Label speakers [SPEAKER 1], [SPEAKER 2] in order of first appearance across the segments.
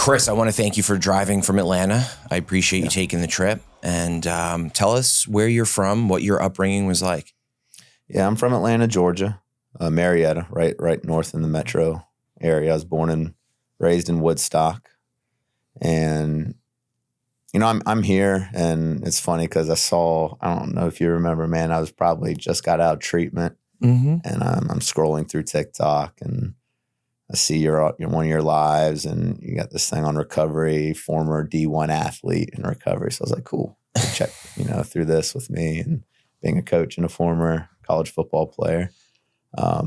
[SPEAKER 1] Chris, I want to thank you for driving from Atlanta. I appreciate you taking the trip. And tell us where you're from, what your upbringing was like.
[SPEAKER 2] Yeah, I'm from Atlanta, Georgia, Marietta, right north in the metro area. I was born and raised in Woodstock. And, you know, I'm here, and it's funny because I don't know if you remember, man, I was probably just got out of treatment, and I'm scrolling through TikTok, and I see you're one of your lives, and you got this thing on recovery, former D1 athlete in recovery. So I was like, cool, check, through this with me and being a coach and a former college football player. I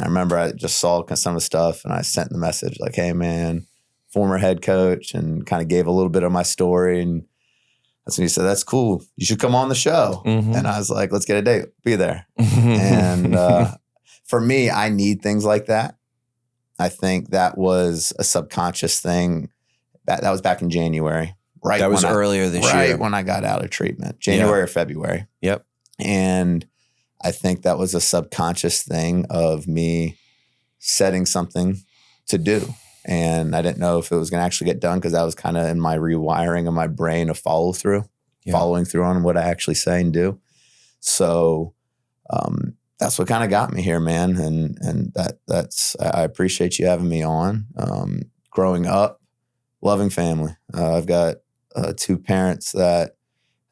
[SPEAKER 2] remember I just saw some of the stuff, and I sent the message like, hey, man, former head coach, and kind of gave a little bit of my story. And that's when he said, that's cool. You should come on the show. And I was like, let's get a date. Be there. And for me, I need things like that. I think that was a subconscious thing. That was back in January. Right.
[SPEAKER 1] That was earlier this year.
[SPEAKER 2] Right when I got out of treatment. January or February.
[SPEAKER 1] Yep.
[SPEAKER 2] And I think that was a subconscious thing of me setting something to do. And I didn't know if it was going to actually get done because that was kind of in my rewiring of my brain of following through on what I actually say and do. So that's what kind of got me here, man. And I appreciate you having me on. Growing up, loving family. I've got two parents that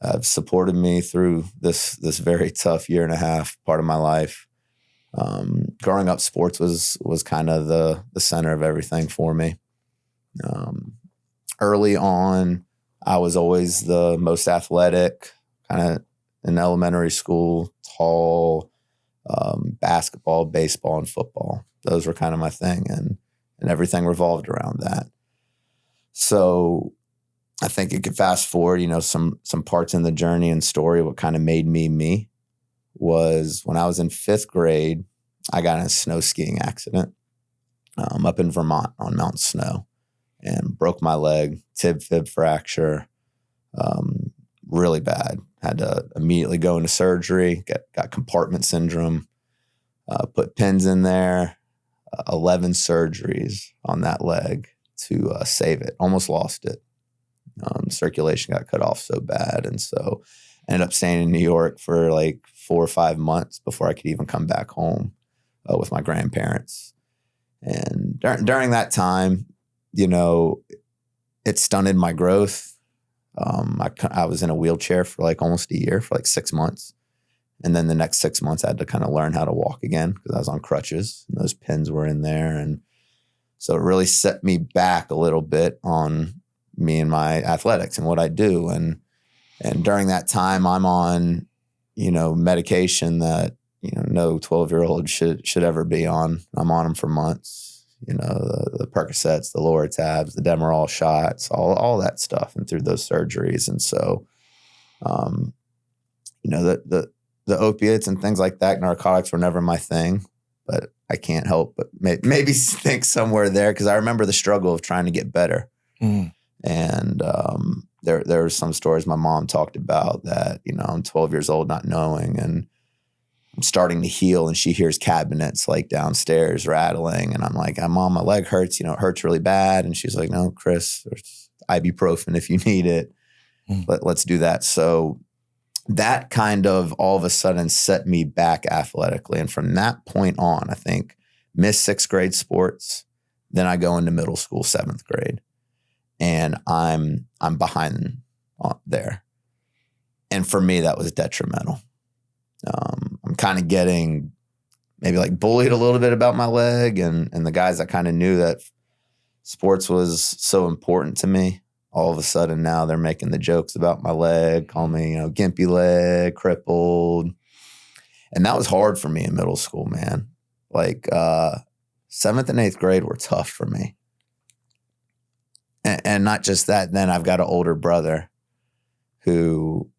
[SPEAKER 2] have supported me through this very tough year and a half part of my life. Growing up, sports was kind of the center of everything for me. Early on, I was always the most athletic, kind of in elementary school, tall, basketball, baseball, and football. Those were kind of my thing, and everything revolved around that. So I think you could fast forward, some parts in the journey and story. What kind of made me was when I was in 5th grade, I got in a snow skiing accident up in Vermont on Mount Snow, and broke my leg, tib-fib fracture, really bad. Had to immediately go into surgery, got compartment syndrome, put pins in there, 11 surgeries on that leg to save it. Almost lost it. Circulation got cut off so bad. And so ended up staying in New York for like 4 or 5 months before I could even come back home with my grandparents. And during that time, it stunted my growth. I was in a wheelchair for like almost a year, for like 6 months. And then the next 6 months, I had to kind of learn how to walk again because I was on crutches and those pins were in there. And so it really set me back a little bit on me and my athletics and what I do. And during that time, I'm on, medication that, no 12-year-old should ever be on. I'm on them for months, the Percocets, the Loratabs, the Demerol shots, all that stuff, and through those surgeries. And so, the opiates and things like that, narcotics were never my thing, but I can't help but maybe think somewhere there, because I remember the struggle of trying to get better. And there were some stories my mom talked about that, I'm 12 years old not knowing, and I'm starting to heal, and she hears cabinets like downstairs rattling, and I'm like, Mom, my leg hurts, it hurts really bad. And she's like, no, Chris, there's ibuprofen if you need it. Let's do that. So that kind of all of a sudden set me back athletically. And from that point on, I think missed 6th grade sports. Then I go into middle school, 7th grade, and I'm behind there. And for me, that was detrimental. I'm kind of getting maybe like bullied a little bit about my leg, and the guys that kind of knew that sports was so important to me, all of a sudden now they're making the jokes about my leg, call me, gimpy leg, crippled. And that was hard for me in middle school, man. Like 7th and 8th grade were tough for me. And not just that, then I've got an older brother who,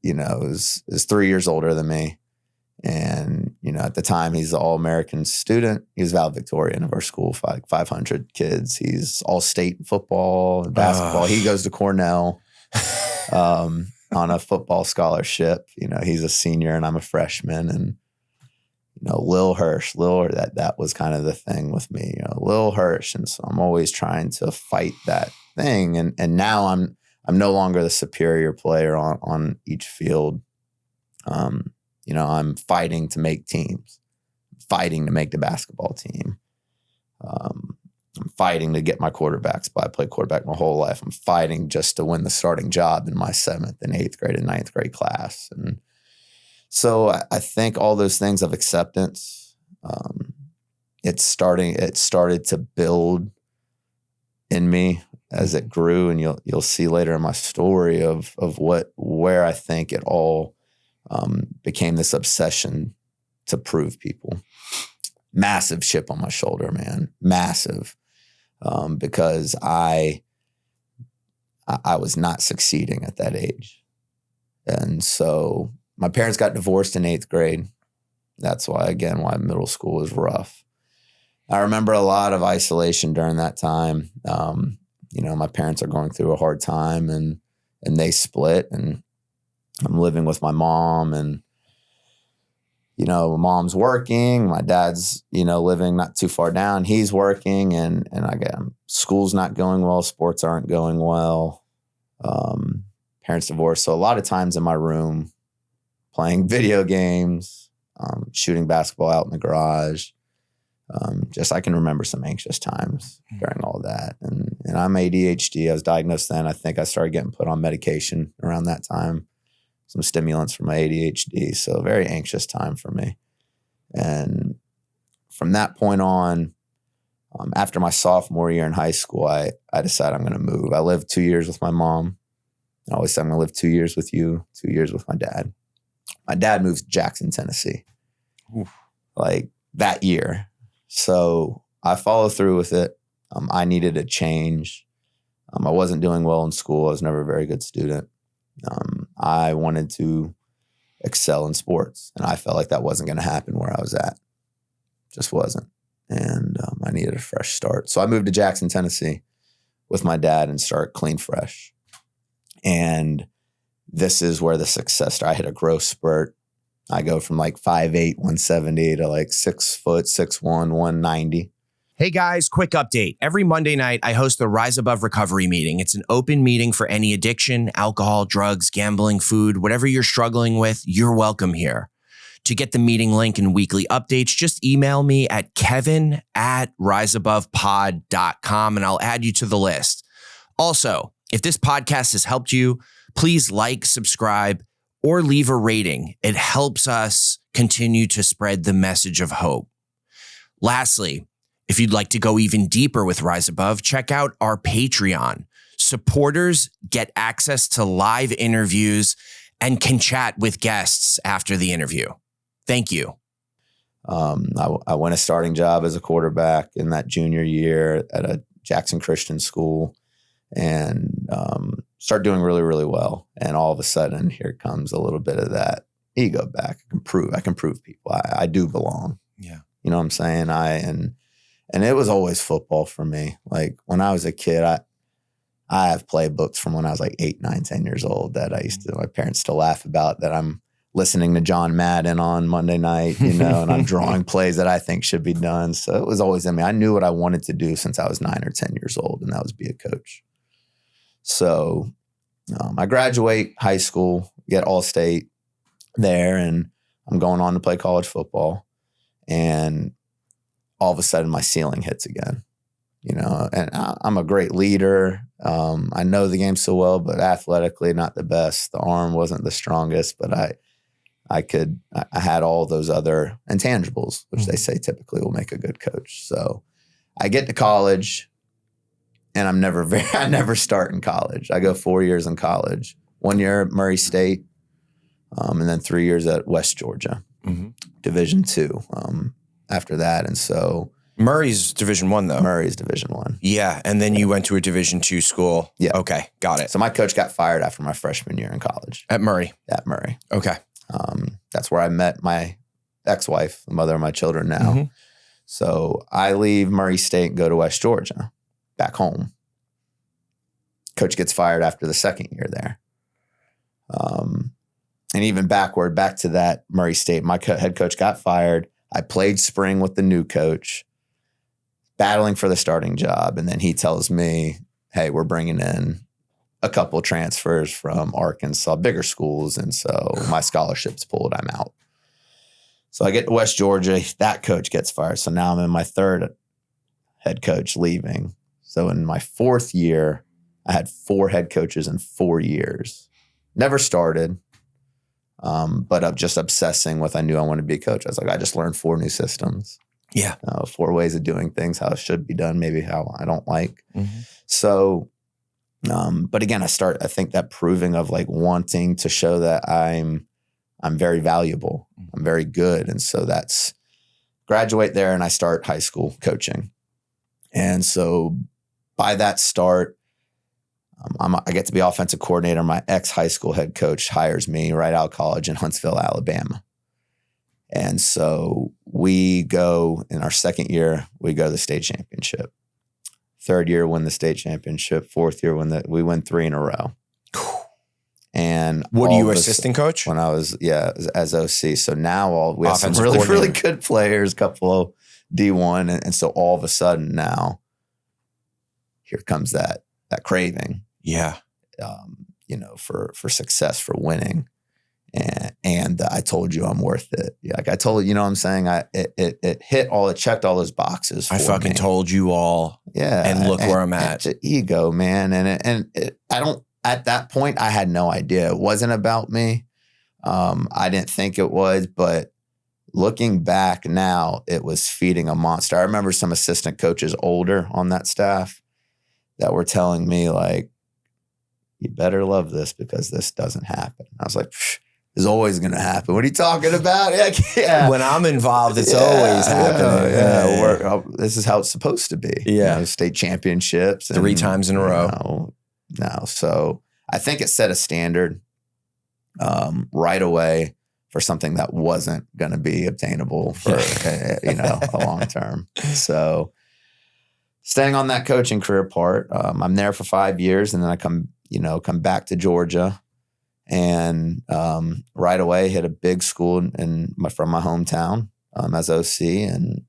[SPEAKER 2] is 3 years older than me. And, at the time he's the all-American student. He was valedictorian of our school, 500 kids. He's all state in football and basketball. He goes to Cornell on a football scholarship. He's a senior and I'm a freshman. And, Lil Hirsch, that was kind of the thing with me, Lil Hirsch. And so I'm always trying to fight that thing. And now I'm no longer the superior player on each field. I'm fighting to make teams, fighting to make the basketball team. I'm fighting to get my quarterbacks, but I played quarterback my whole life. I'm fighting just to win the starting job in my 7th and 8th grade and 9th grade class. And so I think all those things of acceptance, it started to build in me as it grew. And you'll see later in my story of where I think it all became this obsession to prove people. Massive chip on my shoulder, man. Massive. Because I was not succeeding at that age. And so my parents got divorced in 8th grade. That's why middle school was rough. I remember a lot of isolation during that time. My parents are going through a hard time and they split, and I'm living with my mom, and mom's working, my dad's, living not too far down. He's working, and school's not going well. Sports aren't going well. Parents divorced. So a lot of times in my room, playing video games, shooting basketball out in the garage. I can remember some anxious times during all that. And I'm ADHD. I was diagnosed then. I think I started getting put on medication around that time. Some stimulants for my ADHD. So a very anxious time for me. And from that point on, after my sophomore year in high school, I decided I'm going to move. I lived 2 years with my mom. I always said I'm going to live 2 years with you, 2 years with my dad. My dad moved to Jackson, Tennessee, like that year. So I followed through with it. I needed a change. I wasn't doing well in school. I was never a very good student. I wanted to excel in sports, and I felt like that wasn't going to happen where I was at. Just wasn't. And I needed a fresh start. So I moved to Jackson, Tennessee with my dad and started clean fresh. And this is where the success started. I hit a growth spurt. I go from like 5'8", 170 to like 6 foot, 6'1", 190.
[SPEAKER 1] Hey guys, quick update. Every Monday night, I host the Rise Above Recovery meeting. It's an open meeting for any addiction, alcohol, drugs, gambling, food, whatever you're struggling with, you're welcome here. To get the meeting link and weekly updates, just email me at kevin@riseabovepod.com and I'll add you to the list. Also, if this podcast has helped you, please like, subscribe, or leave a rating. It helps us continue to spread the message of hope. Lastly, if you'd like to go even deeper with Rise Above, check out our Patreon. Supporters get access to live interviews and can chat with guests after the interview. Thank you.
[SPEAKER 2] I won a starting job as a quarterback in that junior year at a Jackson Christian school and start doing really, really well. And all of a sudden, here comes a little bit of that ego back. I can prove people. I do belong.
[SPEAKER 1] Yeah.
[SPEAKER 2] You know what I'm saying? And it was always football for me. Like when I was a kid, I have playbooks from when I was like 8, 9, 10 years old that my parents still laugh about, that I'm listening to John Madden on Monday night, and I'm drawing plays that I think should be done. So it was always in me. I knew what I wanted to do since I was 9 or 10 years old, and that was be a coach. So I graduate high school, get All-State there, and I'm going on to play college football. And all of a sudden my ceiling hits again, and I'm a great leader. I know the game so well, but athletically not the best. The arm wasn't the strongest, but I had all those other intangibles, which they say typically will make a good coach. So I get to college and I never start in college. I go 4 years in college, 1 year at Murray State, and then 3 years at West Georgia, Division II. After that. And so
[SPEAKER 1] Murray's Division I though.
[SPEAKER 2] Murray's Division I.
[SPEAKER 1] Yeah. And then you went to a Division II school.
[SPEAKER 2] Yeah.
[SPEAKER 1] Okay. Got it.
[SPEAKER 2] So my coach got fired after my freshman year in college.
[SPEAKER 1] At Murray.
[SPEAKER 2] At Murray.
[SPEAKER 1] Okay.
[SPEAKER 2] That's where I met my ex-wife, the mother of my children now. So I leave Murray State and go to West Georgia, back home. Coach gets fired after the second year there. And even back to that Murray State, my head coach got fired. I played spring with the new coach, battling for the starting job. And then he tells me, hey, we're bringing in a couple transfers from Arkansas, bigger schools. And so my scholarship's pulled, I'm out. So I get to West Georgia, that coach gets fired. So now I'm in my third head coach leaving. So in my fourth year, I had 4 head coaches in 4 years. Never started, but I'm just obsessing with, I knew I wanted to be a coach. I was like, I just learned 4 new systems.
[SPEAKER 1] Yeah.
[SPEAKER 2] 4 ways of doing things, how it should be done, maybe how I don't like. So, but again, I think that proving of like wanting to show that I'm very valuable. I'm very good. And so that's graduate there and I start high school coaching. And so by that start, I get to be offensive coordinator. My ex-high school head coach hires me right out of college in Huntsville, Alabama. And so we go, in our second year, we go to the state championship. Third year, win the state championship. Fourth year, we win 3 in a row. And
[SPEAKER 1] what are you, assistant coach?
[SPEAKER 2] When I was, as OC. So now we have some really good players, a couple of D1. And so all of a sudden now, here comes that craving.
[SPEAKER 1] Yeah.
[SPEAKER 2] For success, for winning. And I told you I'm worth it. Yeah, like I told you know what I'm saying? It checked all those boxes for
[SPEAKER 1] I fucking
[SPEAKER 2] me.
[SPEAKER 1] Told you all.
[SPEAKER 2] Yeah.
[SPEAKER 1] And look where I'm at.
[SPEAKER 2] It's ego, man. At that point, I had no idea. It wasn't about me. I didn't think it was, but looking back now, it was feeding a monster. I remember some assistant coaches older on that staff that were telling me like, you better love this because this doesn't happen. I was like, it's always going to happen. What are you talking about? Yeah.
[SPEAKER 1] When I'm involved, it's always happening.
[SPEAKER 2] Yeah. This is how it's supposed to be.
[SPEAKER 1] Yeah.
[SPEAKER 2] State championships.
[SPEAKER 1] 3 times in a row.
[SPEAKER 2] No. So I think it set a standard right away for something that wasn't going to be obtainable for, a long term. So staying on that coaching career part, I'm there for 5 years and then I come back to Georgia and right away hit a big school from my hometown as OC and,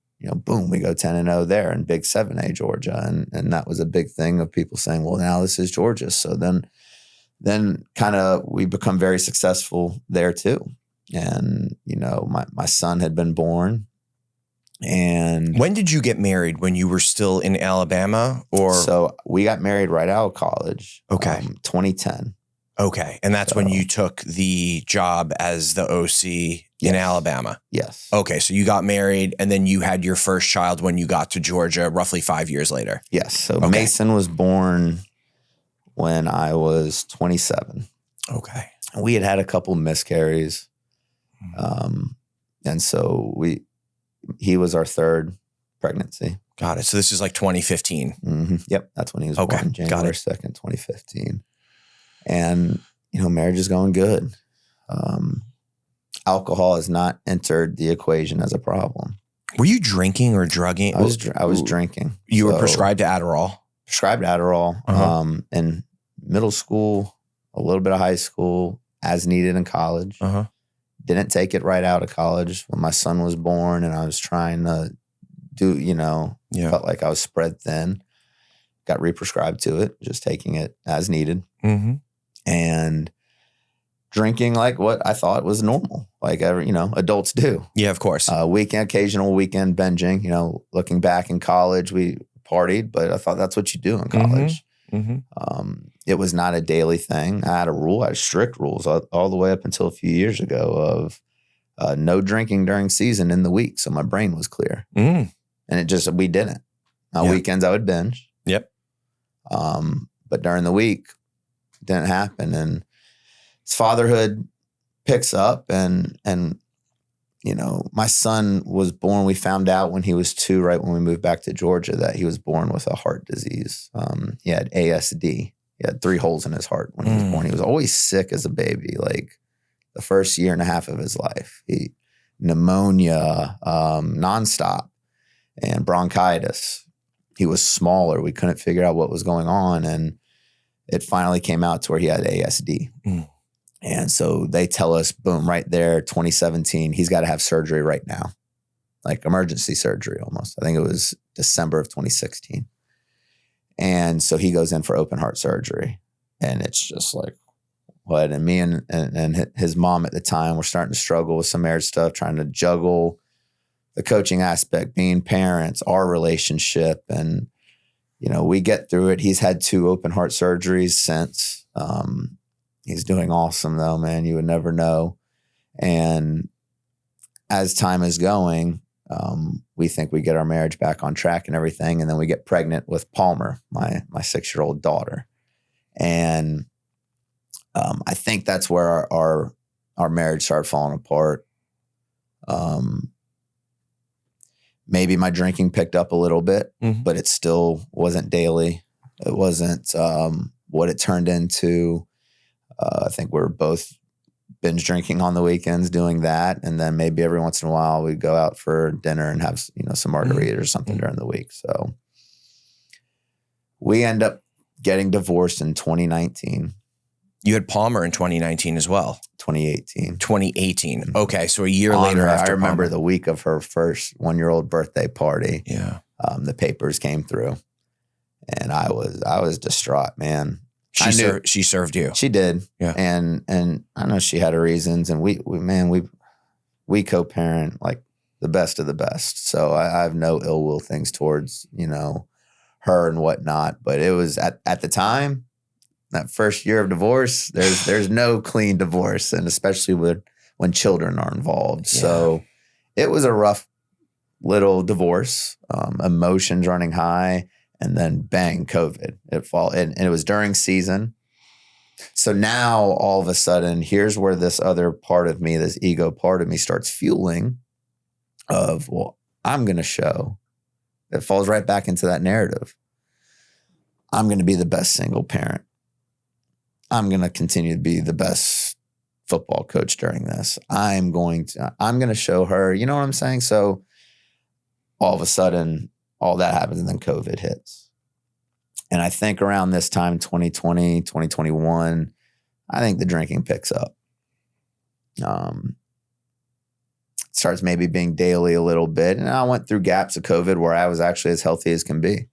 [SPEAKER 2] boom, we go 10-0 there in big 7A Georgia. And that was a big thing of people saying, well, now this is Georgia. So then kind of we become very successful there too. And, my son had been born. And
[SPEAKER 1] when did you get married? When you were still in Alabama, or?
[SPEAKER 2] So we got married right out of college.
[SPEAKER 1] Okay.
[SPEAKER 2] 2010.
[SPEAKER 1] Okay. And that's when you took the job as the OC in Alabama.
[SPEAKER 2] Yes.
[SPEAKER 1] Okay. So you got married and then you had your first child when you got to Georgia, roughly 5 years later.
[SPEAKER 2] Yes. So Mason was born when I was 27.
[SPEAKER 1] Okay.
[SPEAKER 2] We had a couple miscarries. And so he was our third pregnancy.
[SPEAKER 1] Got it. So this is like 2015.
[SPEAKER 2] Mm-hmm. Yep. That's when he was born, January 2nd, 2015. And, marriage is going good. Alcohol has not entered the equation as a problem.
[SPEAKER 1] Were you drinking or drugging?
[SPEAKER 2] I was drinking.
[SPEAKER 1] You were prescribed Adderall?
[SPEAKER 2] Prescribed Adderall in middle school, a little bit of high school, as needed in college. Didn't take it right out of college when my son was born and I was trying to do, felt like I was spread thin. Got represcribed to it, just taking it as needed. And drinking like what I thought was normal, like adults do.
[SPEAKER 1] Yeah, of course.
[SPEAKER 2] Occasional weekend binging, looking back in college, we partied, but I thought that's what you do in college. It was not a daily thing. I had a rule. I had strict rules all the way up until a few years ago of no drinking during season in the week. So my brain was clear. And we didn't. On weekends I would binge.
[SPEAKER 1] Yep.
[SPEAKER 2] But during the week, it didn't happen. And fatherhood picks up and my son was born. We found out when he was 2, right when we moved back to Georgia, that he was born with a heart disease. He had ASD. He had 3 holes in his heart when he was born. He was always sick as a baby, like the first year and a half of his life. Pneumonia, nonstop, and bronchitis. He was smaller. We couldn't figure out what was going on. And it finally came out to where he had ASD. And so they tell us, boom, right there, 2017, he's got to have surgery right now. like emergency surgery almost. I think it was December of 2016. And so he goes in for open heart surgery. And it's just like, what? And me and his mom at the time were starting to struggle with some marriage stuff, trying to juggle the coaching aspect, being parents, our relationship. And, we get through it. He's had 2 open heart surgeries since. He's doing awesome though, man. You would never know. And as time is going, we think we get our marriage back on track and everything. And then we get pregnant with Palmer, my 6-year-old daughter. And I think that's where our marriage started falling apart. Maybe my drinking picked up a little bit, but it still wasn't daily. It wasn't what it turned into. I think we're both binge drinking on the weekends, doing that. And then maybe every once in a while we'd go out for dinner and have, some margaritas or something during the week. So we end up getting divorced in 2019.
[SPEAKER 1] You had Palmer in 2019 as well.
[SPEAKER 2] 2018.
[SPEAKER 1] 2018. Okay. So a year later after
[SPEAKER 2] I remember
[SPEAKER 1] Palmer.
[SPEAKER 2] the week of her first 1-year-old birthday party.
[SPEAKER 1] Yeah.
[SPEAKER 2] The papers came through and I was distraught, man.
[SPEAKER 1] She served you.
[SPEAKER 2] She did.
[SPEAKER 1] Yeah.
[SPEAKER 2] And I know she had her reasons, and we co-parent like the best of the best. So I have no ill will things towards, her and whatnot. But it was at the time, that first year of divorce, there's no clean divorce, and especially when children are involved. Yeah. So it was a rough little divorce, emotions running high. And then bang, COVID. And it was during season. So now all of a sudden, here's where this other part of me, this ego part of me starts fueling of, well, I'm going to show. It falls right back into that narrative. I'm going to be the best single parent. I'm going to continue to be the best football coach during this. I'm going to show her, you know what I'm saying? So all of a sudden, all that happens, and then COVID hits. And I think around this time, 2020, 2021, I think the drinking picks up. Starts maybe being daily a little bit. And I went through gaps of COVID where I was actually as healthy as can be.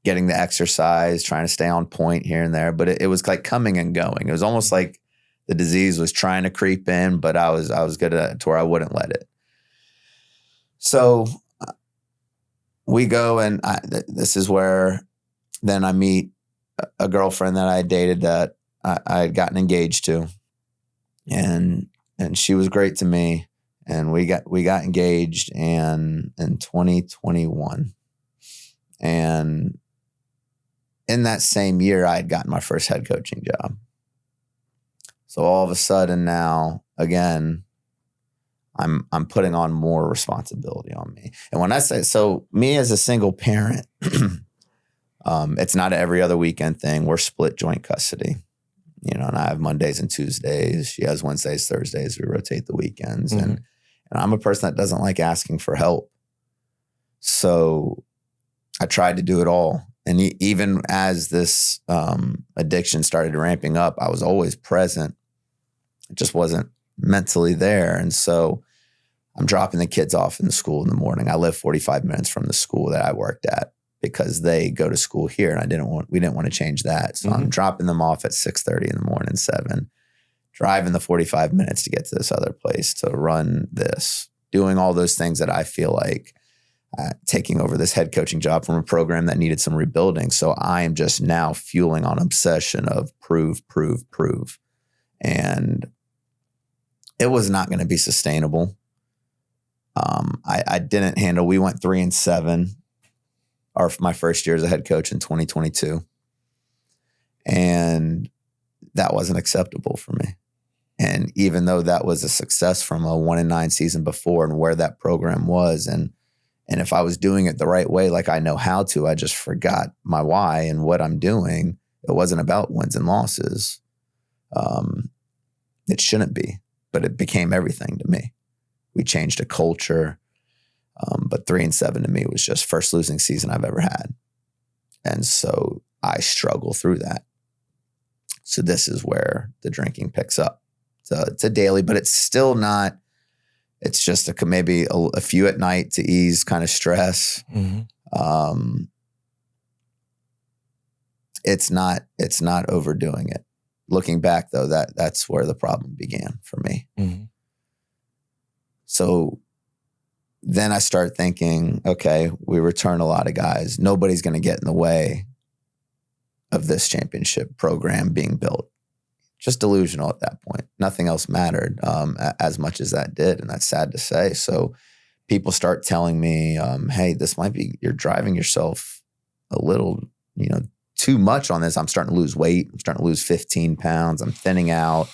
[SPEAKER 2] Getting the exercise, trying to stay on point here and there. But it was like coming and going. It was almost like the disease was trying to creep in, but I was good at it to where I wouldn't let it. So we go, and this is where then I meet a girlfriend that I dated that I had gotten engaged to, and she was great to me, and we got engaged in 2021, and in that same year I had gotten my first head coaching job. So all of a sudden now, again, I'm putting on more responsibility on me. And when I say, so me as a single parent, it's not an every other weekend thing. We're split joint custody, and I have Mondays and Tuesdays. She has Wednesdays, Thursdays. We rotate the weekends. Mm-hmm. And I'm a person that doesn't like asking for help. So I tried to do it all. And even as this addiction started ramping up, I was always present. It just wasn't mentally there. And so I'm dropping the kids off in the school in the morning. I live 45 minutes from the school that I worked at because they go to school here, and we didn't want to change that. So I'm dropping them off at 6:30 in the morning, 7, driving the 45 minutes to get to this other place to run this, doing all those things that I feel like taking over this head coaching job from a program that needed some rebuilding. So I am just now fueling on obsession of prove. And it was not going to be sustainable. I didn't handle, we went 3-7 my first year as a head coach in 2022. And that wasn't acceptable for me. And even though that was a success from a 1-9 season before and where that program was, and if I was doing it the right way, like I know how to, I just forgot my why and what I'm doing. It wasn't about wins and losses. It shouldn't be, but it became everything to me. We changed a culture. But 3-7 to me was just first losing season I've ever had. And so I struggle through that. So this is where the drinking picks up. So it's a daily, but it's still not It's just maybe a few at night to ease kind of stress. It's not overdoing it. Looking back though, that's where the problem began for me. So then I start thinking, okay, we return a lot of guys. Nobody's going to get in the way of this championship program being built. Just delusional at that point. Nothing else mattered as much as that did. And that's sad to say. So people start telling me, hey, this might be, you're driving yourself a little, too much on this. I'm starting to lose weight. I'm starting to lose 15 pounds. I'm thinning out.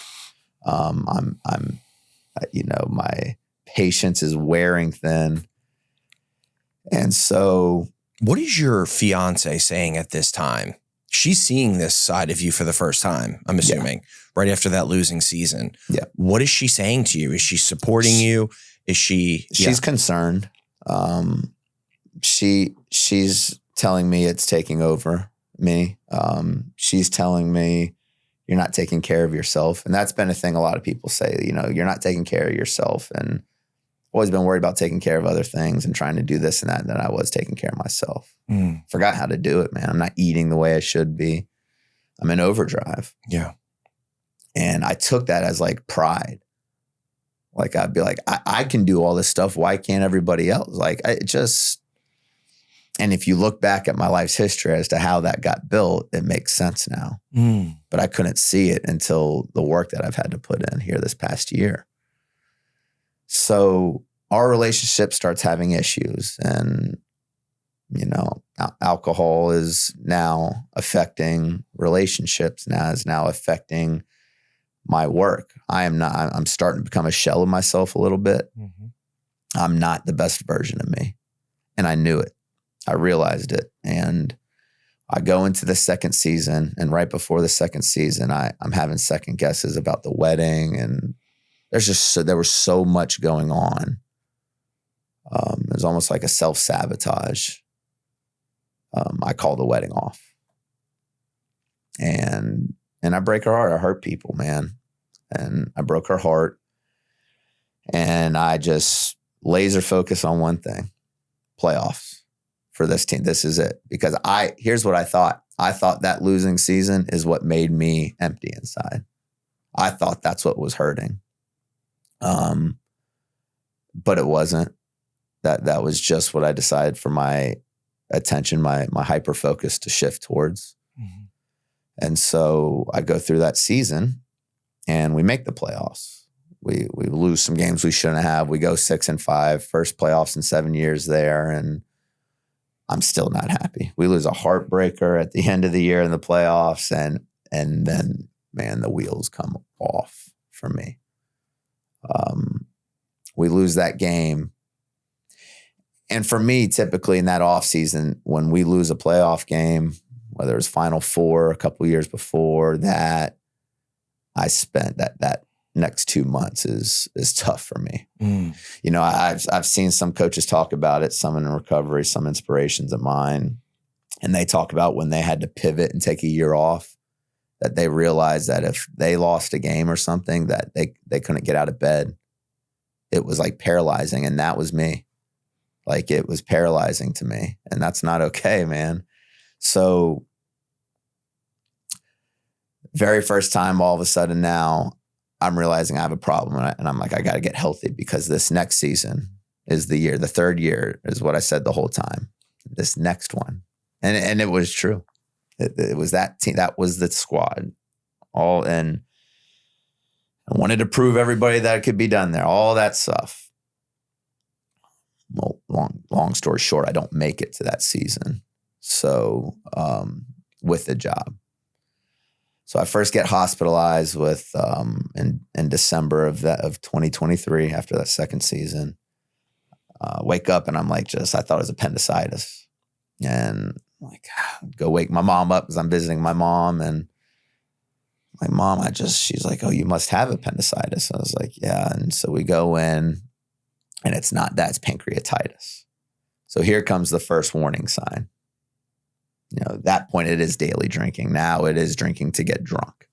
[SPEAKER 2] My patience is wearing thin. And so.
[SPEAKER 1] What is your fiance saying at this time? She's seeing this side of you for the first time, I'm assuming, right after that losing season.
[SPEAKER 2] Yeah.
[SPEAKER 1] What is she saying to you? Is she supporting you? Is she?
[SPEAKER 2] She's concerned. She's telling me it's taking over me. She's telling me you're not taking care of yourself. And that's been a thing a lot of people say, you're not taking care of yourself. And always been worried about taking care of other things and trying to do this and that. And then I was taking care of myself. Forgot how to do it, man. I'm not eating the way I should be. I'm in overdrive.
[SPEAKER 1] Yeah.
[SPEAKER 2] And I took that as like pride. Like I'd be like, I can do all this stuff. Why can't everybody else? Like and if you look back at my life's history as to how that got built, it makes sense now. But I couldn't see it until the work that I've had to put in here this past year. So our relationship starts having issues, and, alcohol is now affecting relationships, is now affecting my work. I'm starting to become a shell of myself a little bit. I'm not the best version of me. And I knew it. I realized it. And I go into the second season, and right before the second season, I'm having second guesses about the wedding, and there was so much going on. It was almost like a self-sabotage. I call the wedding off. And I break her heart. I hurt people, man. And I broke her heart. And I just laser focus on one thing: playoffs for this team. This is it. Because here's what I thought. I thought that losing season is what made me empty inside. I thought that's what was hurting. But it wasn't. That was just what I decided for my attention, my hyper focus to shift towards. And so I go through that season, and we make the playoffs. We lose some games we shouldn't have. We go 6-5, first playoffs in 7 years there, and I'm still not happy. We lose a heartbreaker at the end of the year in the playoffs, and then, man, the wheels come off for me. We lose that game. And for me, typically in that offseason, when we lose a playoff game, whether it was Final Four a couple years before that, I spent that next 2 months is tough for me. I've seen some coaches talk about it, some in recovery, some inspirations of mine. And they talk about when they had to pivot and take a year off, that they realized that if they lost a game or something, that they couldn't get out of bed. It was like paralyzing. And that was me. Like, it was paralyzing to me. And that's not okay, man. So very first time, all of a sudden now, I'm realizing I have a problem. And I'm like, I got to get healthy, because this next season is the year. The third year is what I said the whole time. This next one. And it was true. It was that team. That was the squad. And I wanted to prove everybody that it could be done there. All that stuff. Well, long story short, I don't make it to that season. So with the job. So I first get hospitalized with in December of 2023 after that second season. Wake up and I'm like, I thought it was appendicitis. And like, go wake my mom up, because I'm visiting my mom, and like, Mom, she's like, oh, you must have appendicitis. I was like, yeah. And so we go in, and it's not that, it's pancreatitis. So here comes the first warning sign. At that point, it is daily drinking. Now it is drinking to get drunk.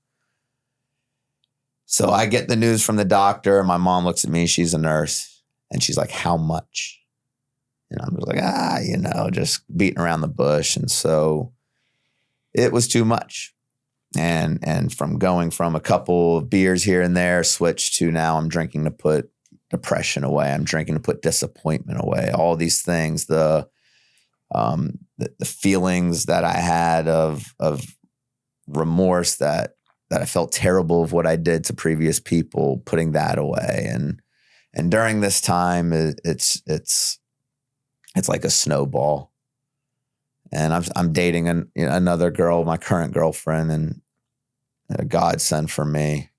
[SPEAKER 2] So I get the news from the doctor. My mom looks at me. She's a nurse. And she's like, how much? And I'm just like, just beating around the bush. And so it was too much. And from going from a couple of beers here and there, switch to now I'm drinking to put depression away. I'm drinking to put disappointment away. All these things, the feelings that I had of remorse that I felt terrible of what I did to previous people, putting that away. And during this time, it's like a snowball. And I'm dating another girl, my current girlfriend, and a godsend for me,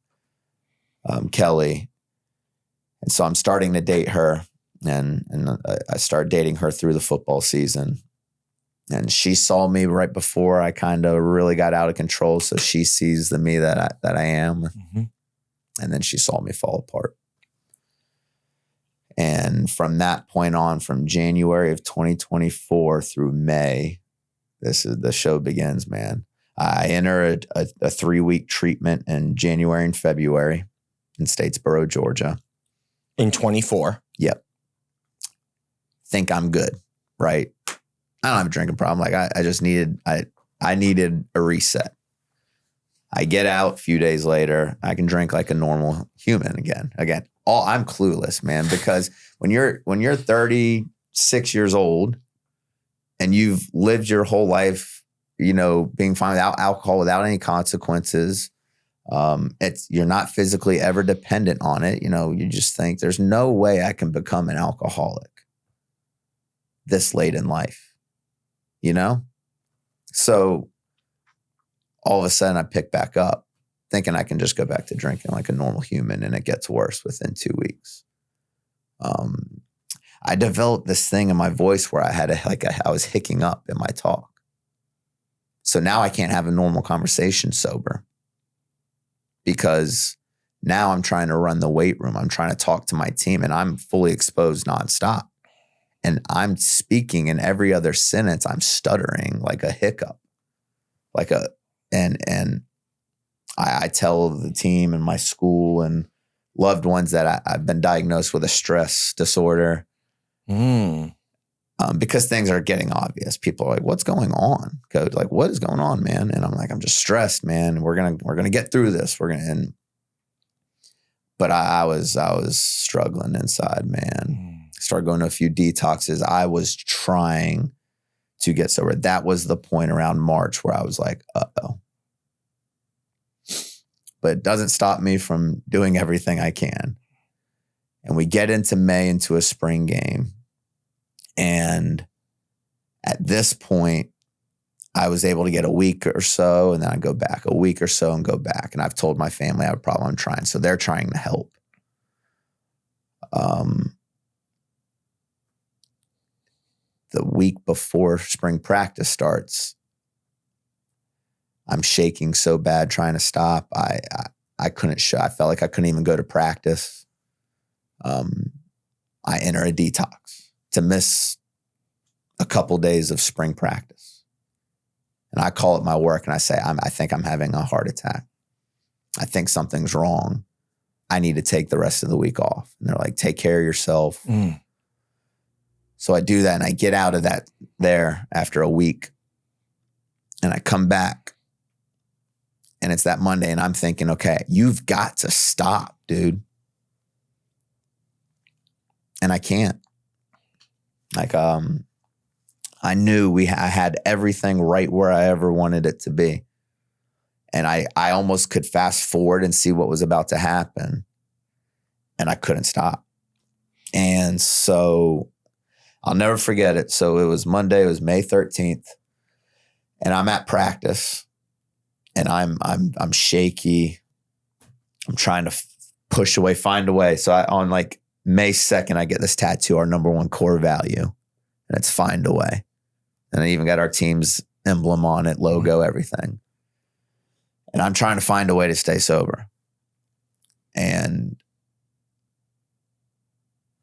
[SPEAKER 2] Kelly. And so I'm starting to date her, and I started dating her through the football season. And she saw me right before I kind of really got out of control. So she sees the me that I am. Mm-hmm. And then she saw me fall apart. And from that point on, from January of 2024 through May, the show begins, man. I enter a 3-week treatment in January and February in Statesboro, Georgia.
[SPEAKER 1] In 24?
[SPEAKER 2] Yep. Think I'm good, right? I don't have a drinking problem. Like I just needed a reset. I get out a few days later. I can drink like a normal human again. I'm clueless, man, because when you're 36 years old and you've lived your whole life, being fine without alcohol, without any consequences, you're not physically ever dependent on it. You just think there's no way I can become an alcoholic this late in life. So all of a sudden I pick back up thinking I can just go back to drinking like a normal human, and it gets worse within 2 weeks. I developed this thing in my voice where I was hicking up in my talk. So now I can't have a normal conversation sober because now I'm trying to run the weight room. I'm trying to talk to my team, and I'm fully exposed nonstop. And I'm speaking, and every other sentence I'm stuttering like a hiccup, and I tell the team and my school and loved ones that I've been diagnosed with a stress disorder, because things are getting obvious. People are like, "What's going on, Coach? Like, what is going on, man?" And I'm like, "I'm just stressed, man. We're gonna get through this. But I was struggling inside, man. Started going to a few detoxes. I was trying to get sober. That was the point around March where I was like, uh-oh. But it doesn't stop me from doing everything I can. And we get into May, into a spring game. And at this point, I was able to get a week or so, and then I go back a week or so and go back. And I've told my family I have a problem. I'm trying. So they're trying to help. The week before spring practice starts, I'm shaking so bad trying to stop. I couldn't show. I felt like I couldn't even go to practice. I enter a detox to miss a couple days of spring practice. And I call it my work and I say, I think I'm having a heart attack. I think something's wrong. I need to take the rest of the week off. And they're like, take care of yourself. So I do that and I get out of that there after a week. And I come back and it's that Monday and I'm thinking, okay, you've got to stop, dude. And I can't. I knew I had everything right where I ever wanted it to be. And I almost could fast forward and see what was about to happen. And I couldn't stop. And so I'll never forget it. So it was Monday, it was May 13th. And I'm at practice and I'm shaky. I'm trying to push away, find a way. So on like May 2nd, I get this tattoo, our number one core value, and it's find a way. And I even got our team's emblem on it, logo, everything. And I'm trying to find a way to stay sober. And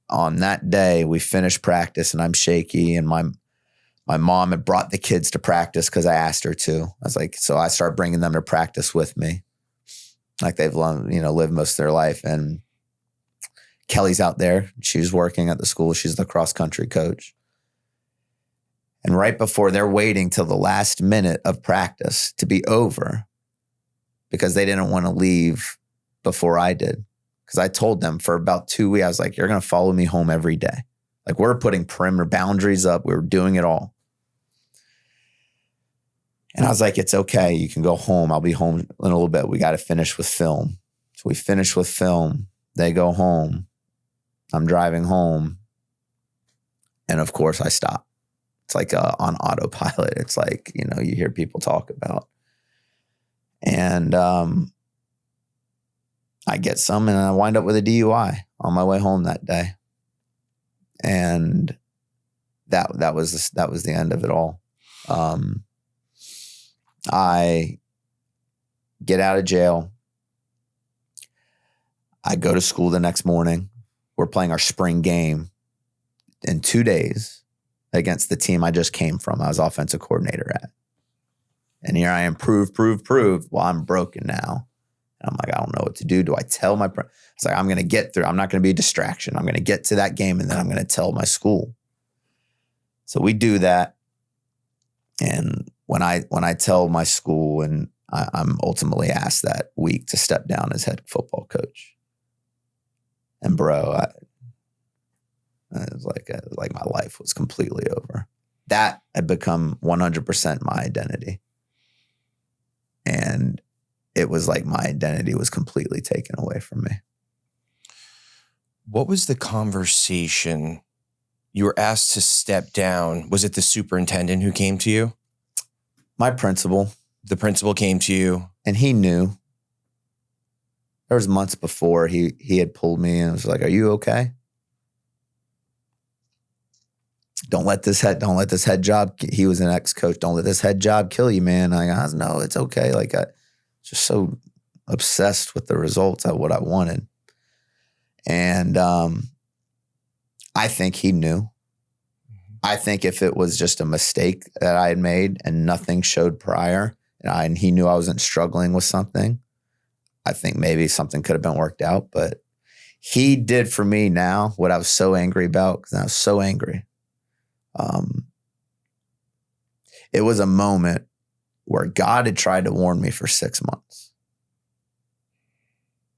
[SPEAKER 2] on that day, we finished practice and I'm shaky. And my mom had brought the kids to practice because I asked her to. I was like, so I started bringing them to practice with me, like they've lived most of their life. And Kelly's out there. She was working at the school. She's the cross country coach. And right before, they're waiting till the last minute of practice to be over because they didn't want to leave before I did. Because I told them for about 2 weeks, I was like, you're going to follow me home every day. Like, we're putting perimeter boundaries up. We were doing it all. And I was like, it's okay. You can go home. I'll be home in a little bit. We got to finish with film. So we finish with film. They go home. I'm driving home. And of course, I stop. It's like on autopilot. It's like, you know, you hear people talk about. And I get some and I wind up with a DUI on my way home that day. And that was the end of it all. I get out of jail. I go to school the next morning. We're playing our spring game in 2 days against the team I just came from. I was offensive coordinator at. And here I am, prove. Well, I'm broken now. And I'm like, I don't know what to do. Do I tell my it's like, I'm going to get through. I'm not going to be a distraction. I'm going to get to that game and then I'm going to tell my school. So we do that. And when I tell my school, and I'm ultimately asked that week to step down as head football coach. And bro, it was like my life was completely over. That had become 100% my identity. And it was like my identity was completely taken away from me.
[SPEAKER 1] What was the conversation? You were asked to step down. Was it the superintendent who came to you?
[SPEAKER 2] My principal.
[SPEAKER 1] The principal came to you?
[SPEAKER 2] And he knew. There was months before he had pulled me and was like, are you okay? Don't let this head job, he was an ex-coach, don't let this head job kill you, man. I was, no, it's okay. Like, I just so obsessed with the results of what I wanted. And I think he knew. I think if it was just a mistake that I had made and nothing showed prior, and he knew I wasn't struggling with something, I think maybe something could have been worked out. But he did for me now what I was so angry about, because I was so angry. It was a moment where God had tried to warn me for 6 months.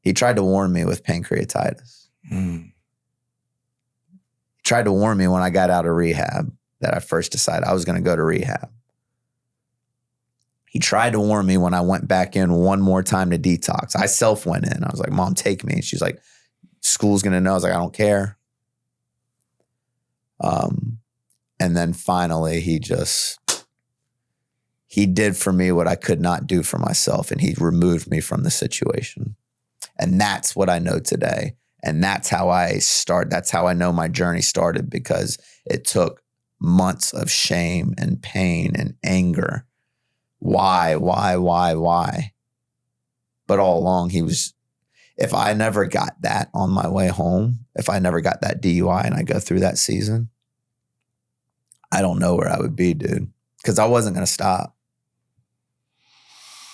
[SPEAKER 2] He tried to warn me with pancreatitis. He tried to warn me when I got out of rehab that I first decided I was going to go to rehab. He tried to warn me when I went back in one more time to detox. I self went in. I was like, Mom, take me. She's like, school's going to know. I was like, I don't care. And then finally, he did for me what I could not do for myself, and he removed me from the situation. And that's what I know today. And that's how that's how I know my journey started, because it took months of shame and pain and anger. Why? But all along, if I never got that on my way home, if I never got that DUI and I go through that season, I don't know where I would be, dude, because I wasn't going to stop.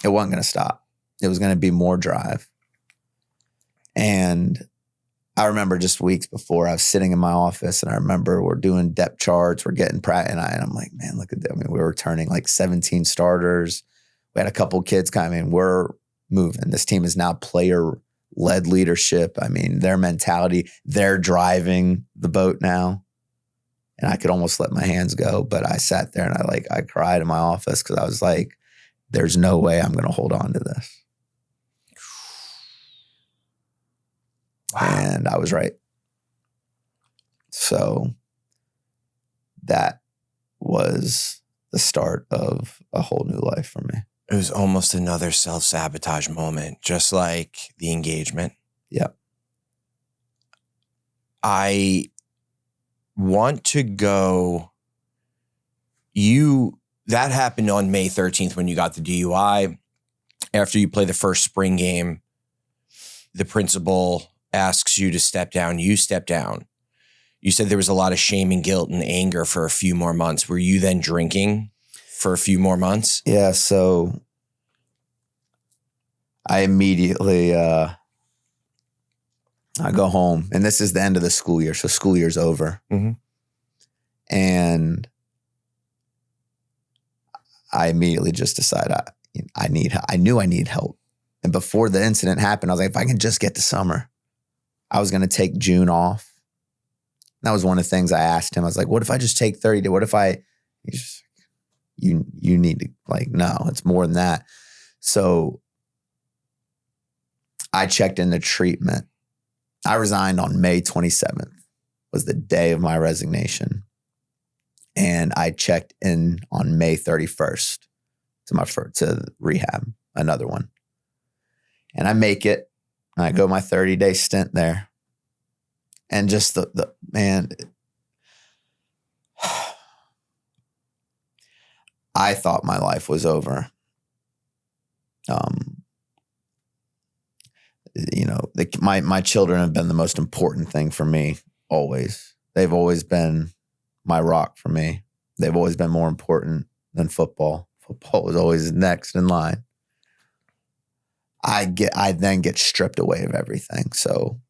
[SPEAKER 2] It wasn't going to stop. It was going to be more drive. And I remember just weeks before, I was sitting in my office and I remember we're doing depth charts, we're getting and I'm like, man, look at that. I mean, we were turning like 17 starters. We had a couple kids coming. We're moving. This team is now player-led leadership. I mean, their mentality, they're driving the boat now. And I could almost let my hands go, but I sat there and I cried in my office because I was like, there's no way I'm going to hold on to this. Wow. And I was right. So that was the start of a whole new life for me.
[SPEAKER 1] It was almost another self-sabotage moment, just like the engagement.
[SPEAKER 2] Yep.
[SPEAKER 1] I want to go, that happened on May 13th when you got the DUI. After you play the first spring game, the principal asks you to step down. You step down. You said there was a lot of shame and guilt and anger for a few more months. Were you then drinking for a few more months?
[SPEAKER 2] Yeah. So I immediately, I go home, and this is the end of the school year. So school year's over.
[SPEAKER 1] Mm-hmm.
[SPEAKER 2] And I immediately just decided I knew I need help. And before the incident happened, I was like, if I can just get to summer, I was going to take June off. That was one of the things I asked him. I was like, what if I just take 30 days? What if he's just, you need to, like, no, it's more than that. So I checked into treatment. I resigned on May 27th, was the day of my resignation. And I checked in on May 31st to rehab, another one. And I make it, and I go my 30-day stint there. And just the man, I thought my life was over. My children have been the most important thing for me, always. They've always been my rock for me. They've always been more important than football. Football was always next in line. I then get stripped away of everything. So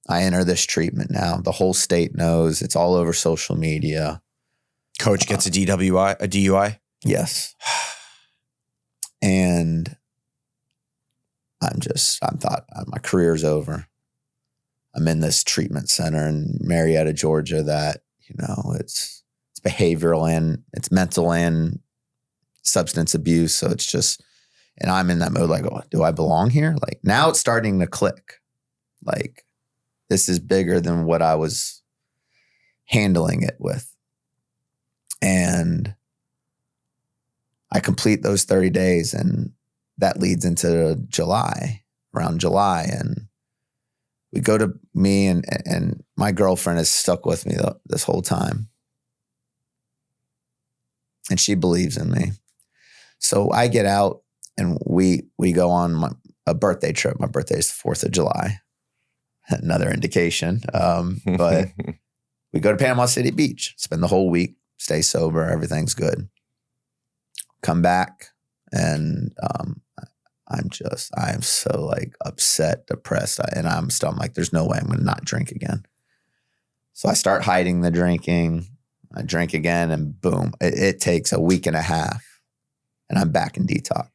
[SPEAKER 2] I enter this treatment now. The whole state knows. It's all over social media.
[SPEAKER 1] Coach gets a DUI?
[SPEAKER 2] Yes. And I thought my career's over. I'm in this treatment center in Marietta, Georgia that, it's behavioral and it's mental and substance abuse. So it's just, and I'm in that mode like, oh, do I belong here? Like, now it's starting to click. Like, this is bigger than what I was handling it with. And I complete those 30 days, and that leads into around July. And we go to me, and my girlfriend has stuck with me this whole time. And she believes in me. So I get out, and we go on a birthday trip. My birthday is the 4th of July. Another indication. But we go to Panama City Beach, spend the whole week, stay sober, everything's good. Come back, and I am so like upset, depressed. I'm like, there's no way I'm going to not drink again. So I start hiding the drinking. I drink again, and boom, it takes a week and a half, and I'm back in detox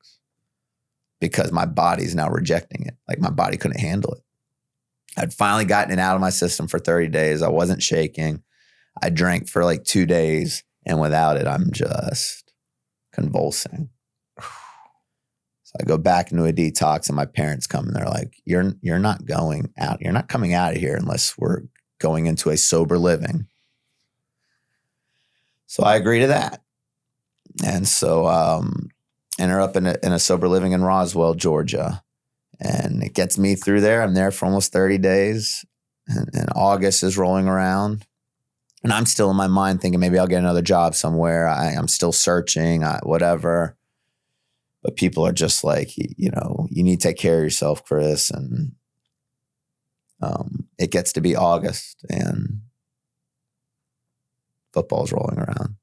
[SPEAKER 2] because my body's now rejecting it. Like, my body couldn't handle it. I'd finally gotten it out of my system for 30 days. I wasn't shaking. I drank for like 2 days, and without it, I'm just convulsing. So I go back into a detox, and my parents come, and they're like, you're not going out. You're not coming out of here unless we're going into a sober living. So I agree to that. And so enter up in a sober living in Roswell, Georgia. And it gets me through there. I'm there for almost 30 days. And August is rolling around. And I'm still in my mind thinking maybe I'll get another job somewhere. I'm still searching, whatever. But people are just like, you need to take care of yourself, Chris. And it gets to be August, and football's rolling around.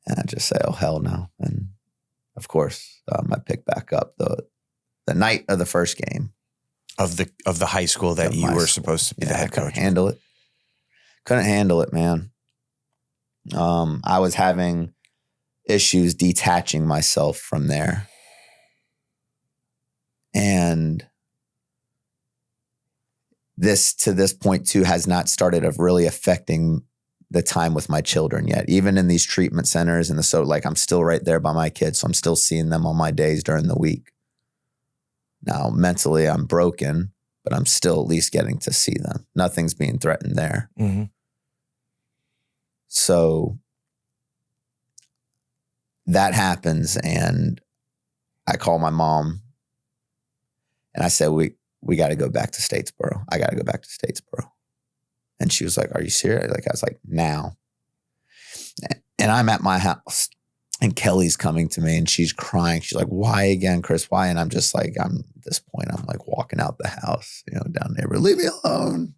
[SPEAKER 2] And I just say, oh, hell no. And of course, I pick back up the night of the first game.
[SPEAKER 1] Of the high school that you were supposed to be the head coach.
[SPEAKER 2] Couldn't handle it, man. I was having issues detaching myself from there. And to this point too has not started of really affecting the time with my children yet. Even in these treatment centers and I'm still right there by my kids. So I'm still seeing them on my days during the week. Now, mentally I'm broken, but I'm still at least getting to see them. Nothing's being threatened there.
[SPEAKER 1] Mm-hmm.
[SPEAKER 2] So that happens, and I call my mom, and I said, we got to go back to Statesboro. I got to go back to Statesboro. And she was like, are you serious? Like, I was like, now. And I'm at my house, and Kelly's coming to me, and she's crying. She's like, why again, Chris? Why? And I'm just like, at this point, I'm like walking out the house, down there, leave me alone.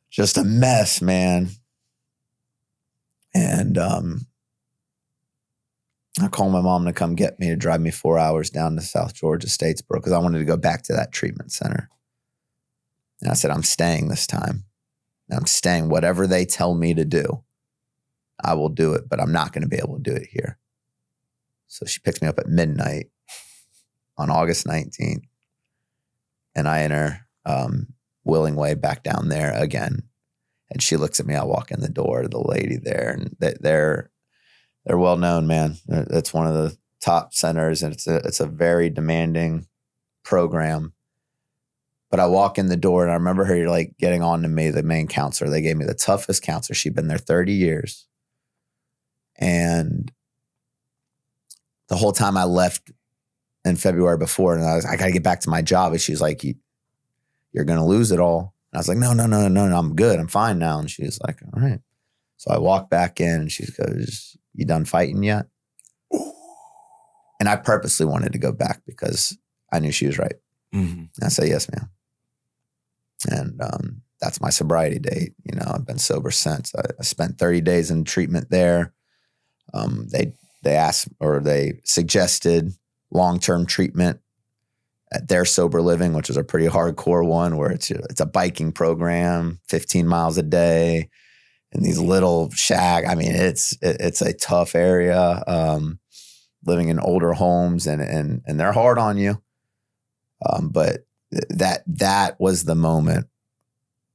[SPEAKER 2] Just a mess, man. And I called my mom to come get me, to drive me 4 hours down to South Georgia, Statesboro, because I wanted to go back to that treatment center. And I said, I'm staying this time. I'm staying. Whatever they tell me to do, I will do it, but I'm not going to be able to do it here. So she picks me up at midnight on August 19th. And I enter willing way back down there again. And she looks at me. I walk in the door, the lady there, and they're well known, man. It's one of the top centers, and it's a very demanding program. But I walk in the door, and I remember her like getting on to me, the main counselor. They gave me the toughest counselor. She'd been there 30 years. And the whole time I left in February before, and I got to get back to my job. And she's like, you're going to lose it all. And I was like, no, I'm good. I'm fine now. And she was like, all right. So I walk back in, and she goes, you done fighting yet? And I purposely wanted to go back because I knew she was right. Mm-hmm. And I said, yes, ma'am. And that's my sobriety date. You know, I've been sober since. I spent 30 days in treatment there. They asked, or they suggested long-term treatment at their sober living, which is a pretty hardcore one, where it's a biking program, 15 miles a day in these little shack. I mean, it's a tough area, living in older homes, and they're hard on you. But that was the moment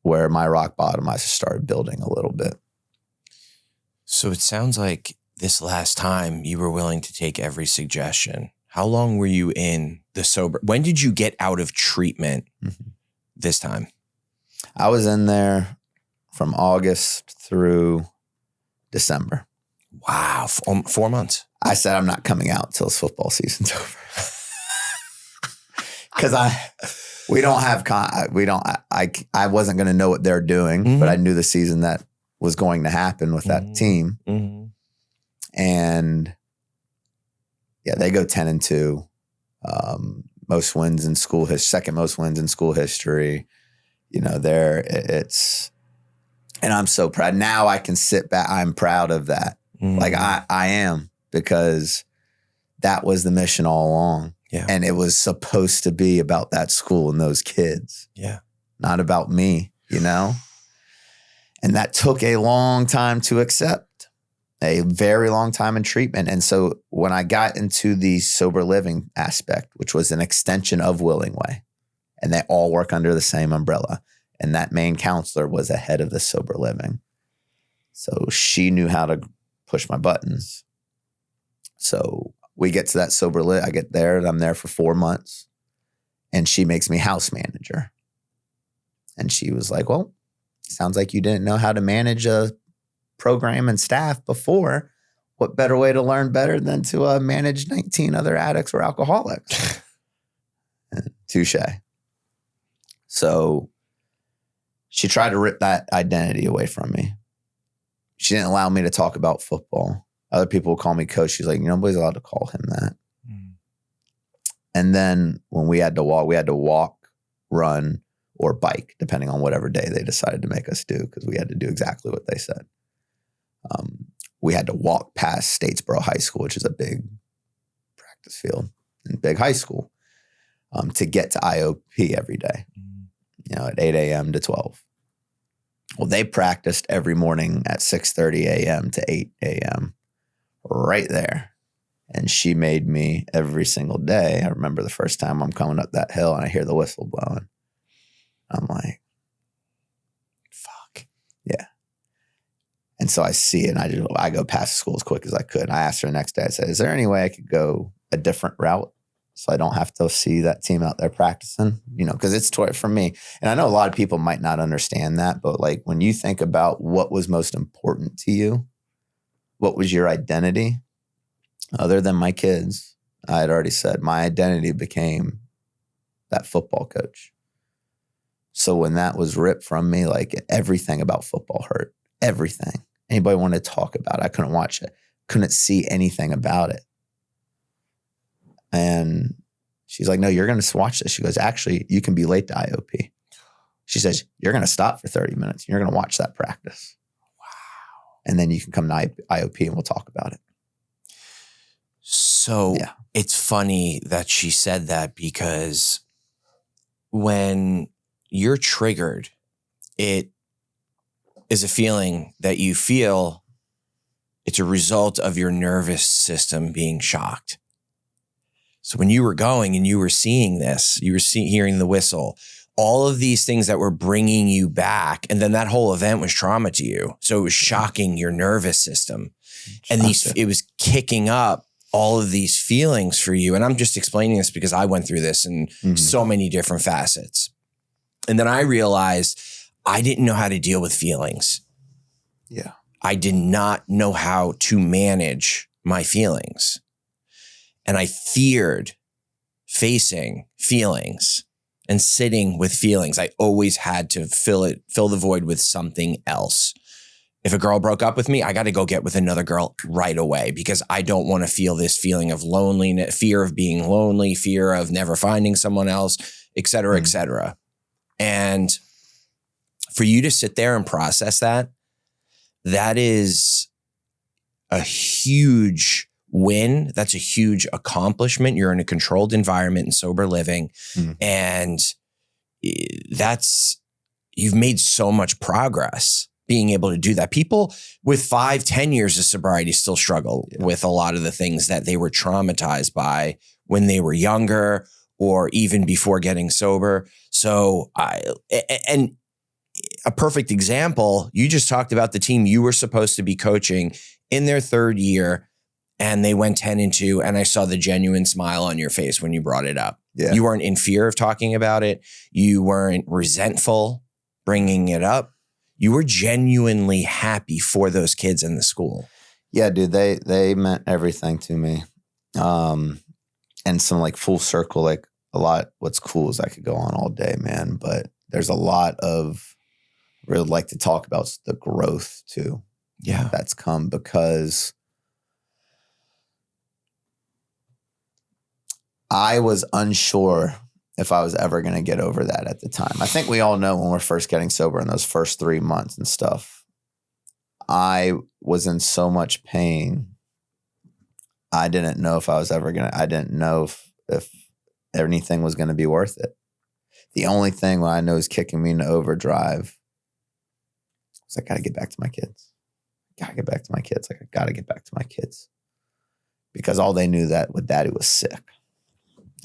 [SPEAKER 2] where my rock bottom, I started building a little bit.
[SPEAKER 1] So it sounds like this last time you were willing to take every suggestion. How long were you in the sober? When did you get out of treatment this time?
[SPEAKER 2] I was in there from August through December.
[SPEAKER 1] Wow. 4 months.
[SPEAKER 2] I said, I'm not coming out until this football season's over. Because I wasn't going to know what they're doing, but I knew the season that was going to happen with that team. Mm-hmm. And yeah, they go 10-2, most wins in school history, second most wins in school history. You know, and I'm so proud. Now I can sit back. I'm proud of that. Mm-hmm. Like I am, because that was the mission all along. Yeah. And it was supposed to be about that school and those kids. Yeah. Not about me, you know? And that took a long time to accept, a very long time in treatment. And so when I got into the sober living aspect, which was an extension of Willing Way, and they all work under the same umbrella, and that main counselor was the head of the sober living. So she knew how to push my buttons. So we get to that sober lit. I get there, and I'm there for 4 months, and she makes me house manager. And she was like, well, sounds like you didn't know how to manage a program and staff before. What better way to learn better than to manage 19 other addicts or alcoholics? Touche. So she tried to rip that identity away from me. She didn't allow me to talk about football. Other people will call me coach. She's like, nobody's allowed to call him that. Mm. And then when we had to walk, run, or bike, depending on whatever day they decided to make us do, because we had to do exactly what they said. We had to walk past Statesboro High School, which is a big practice field and big high school, to get to IOP every day, you know, at 8 a.m. to 12. Well, they practiced every morning at 6:30 a.m. to 8 a.m. right there. And she made me every single day. I remember the first time I'm coming up that hill and I hear the whistle blowing. I'm like, fuck. Yeah. And so I see it, and I go past the school as quick as I could. And I asked her the next day, I said, is there any way I could go a different route so I don't have to see that team out there practicing? You know, because it's for me. And I know a lot of people might not understand that, but like when you think about what was most important to you, what was your identity? Other than my kids, I had already said my identity became that football coach. So when that was ripped from me, like everything about football hurt. Everything. Anybody wanted to talk about it, I couldn't watch it. Couldn't see anything about it. And she's like, no, you're going to watch this. She goes, actually, you can be late to IOP. She says, you're going to stop for 30 minutes. You're going to watch that practice. Wow. And then you can come to IOP and we'll talk about it.
[SPEAKER 1] So it's funny that she said that, because when you're triggered, it is a feeling that you feel. It's a result of your nervous system being shocked. So when you were going and you were seeing this, you were hearing the whistle, all of these things that were bringing you back. And then that whole event was trauma to you. So it was shocking your nervous system. And it was kicking up all of these feelings for you. And I'm just explaining this because I went through this in so many different facets. And then I realized I didn't know how to deal with feelings.
[SPEAKER 2] Yeah.
[SPEAKER 1] I did not know how to manage my feelings. And I feared facing feelings and sitting with feelings. I always had to fill the void with something else. If a girl broke up with me, I got to go get with another girl right away, because I don't want to feel this feeling of loneliness, fear of being lonely, fear of never finding someone else, et cetera, et cetera. And for you to sit there and process that is a huge win. That's a huge accomplishment. You're in a controlled environment and sober living. And you've made so much progress being able to do that. People with 5-10 years of sobriety still struggle with a lot of the things that they were traumatized by when they were younger or even before getting sober. So and a perfect example, you just talked about the team you were supposed to be coaching in their third year, and they went 10-2, and I saw the genuine smile on your face when you brought it up. Yeah. You weren't in fear of talking about it. You weren't resentful bringing it up. You were genuinely happy for those kids in the school.
[SPEAKER 2] Yeah, dude, they meant everything to me. And some like full circle, like a lot, what's cool is I could go on all day, man, but there's a lot of really like to talk about the growth too.
[SPEAKER 1] Yeah.
[SPEAKER 2] That's come because I was unsure if I was ever going to get over that at the time. I think we all know when we're first getting sober in those first 3 months and stuff, I was in so much pain. I didn't know if I was ever going to, I didn't know if anything was going to be worth it. The only thing I know is kicking me into overdrive was I got to get back to my kids. Got to get back to my kids. Like, I got to get back to my kids. Because all they knew that with daddy was sick.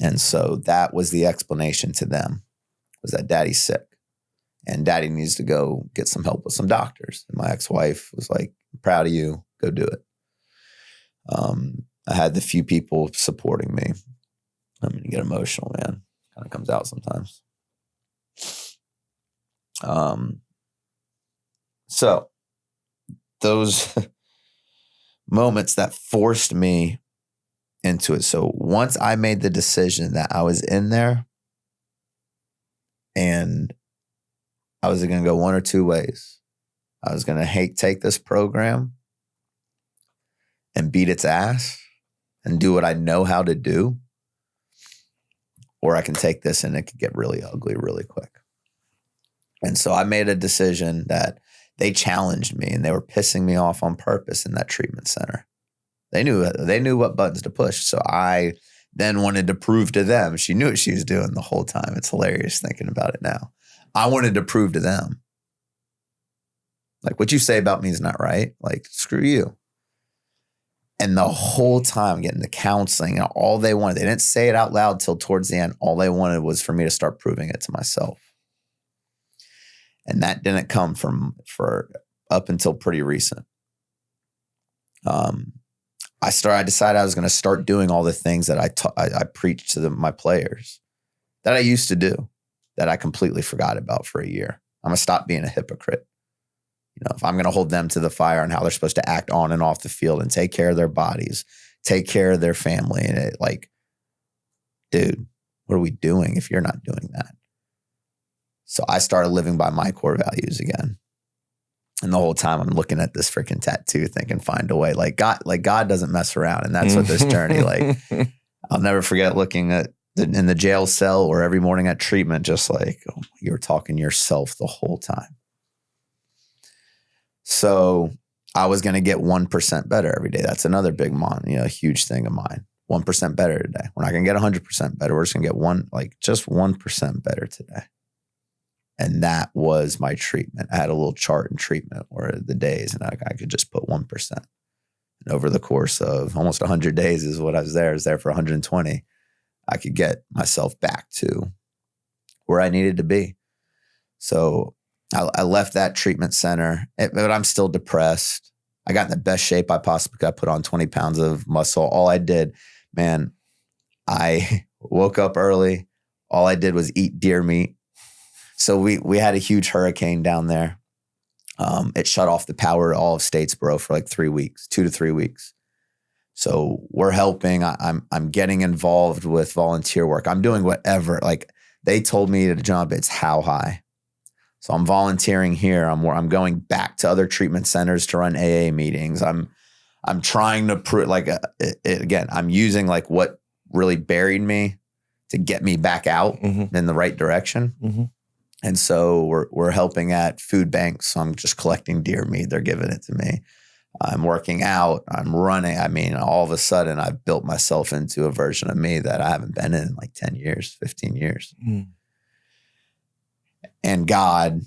[SPEAKER 2] And so that was the explanation to them, was that daddy's sick and daddy needs to go get some help with some doctors. And my ex-wife was like, I'm proud of you, go do it. I had the few people supporting me. I'm going to get emotional, man. Kind of comes out sometimes. So those moments that forced me into it. So once I made the decision that I was in there and I was going to go one or two ways. I was going to take this program and beat its ass and do what I know how to do, or I can take this and it could get really ugly really quick. And so I made a decision that they challenged me and they were pissing me off on purpose in that treatment center. They knew what buttons to push. So I then wanted to prove to them. She knew what she was doing the whole time. It's hilarious thinking about it now. I wanted to prove to them, like, what you say about me is not right. Like, screw you. And the whole time getting the counseling, and all they wanted, they didn't say it out loud till towards the end. All they wanted was for me to start proving it to myself. And that didn't come for up until pretty recent. I decided I was going to start doing all the things that I preached to my players that I used to do, that I completely forgot about for a year. I'm going to stop being a hypocrite. You know, if I'm going to hold them to the fire on how they're supposed to act on and off the field and take care of their bodies, take care of their family, and it, like, dude, what are we doing if you're not doing that? So I started living by my core values again. And the whole time I'm looking at this freaking tattoo thinking, find a way. Like God doesn't mess around. And that's what this journey, like, I'll never forget looking at in the jail cell or every morning at treatment, just like, oh, you're talking to yourself the whole time. So I was going to get 1% better every day. That's another big a huge thing of mine. 1% better today. We're not going to get 100% better. We're just going to get just 1% better today. And that was my treatment. I had a little chart and treatment where the days, and I could just put 1%. And over the course of almost 100 days is what I was there for 120. I could get myself back to where I needed to be. So I left that treatment center, but I'm still depressed. I got in the best shape I possibly could. I put on 20 pounds of muscle. All I did, man, I woke up early. All I did was eat deer meat. So we had a huge hurricane down there. It shut off the power to all of Statesboro for like 3 weeks, 2 to 3 weeks. So we're helping. I'm getting involved with volunteer work. I'm doing whatever. Like they told me to jump, it's how high. So I'm volunteering here. I'm going back to other treatment centers to run AA meetings. I'm trying to prove again, I'm using like what really buried me to get me back out in the right direction. Mm-hmm. And so we're helping at food banks. So I'm just collecting deer meat. They're giving it to me. I'm working out. I'm running. I mean, all of a sudden I've built myself into a version of me that I haven't been in like 10 years, 15 years. Mm. And God,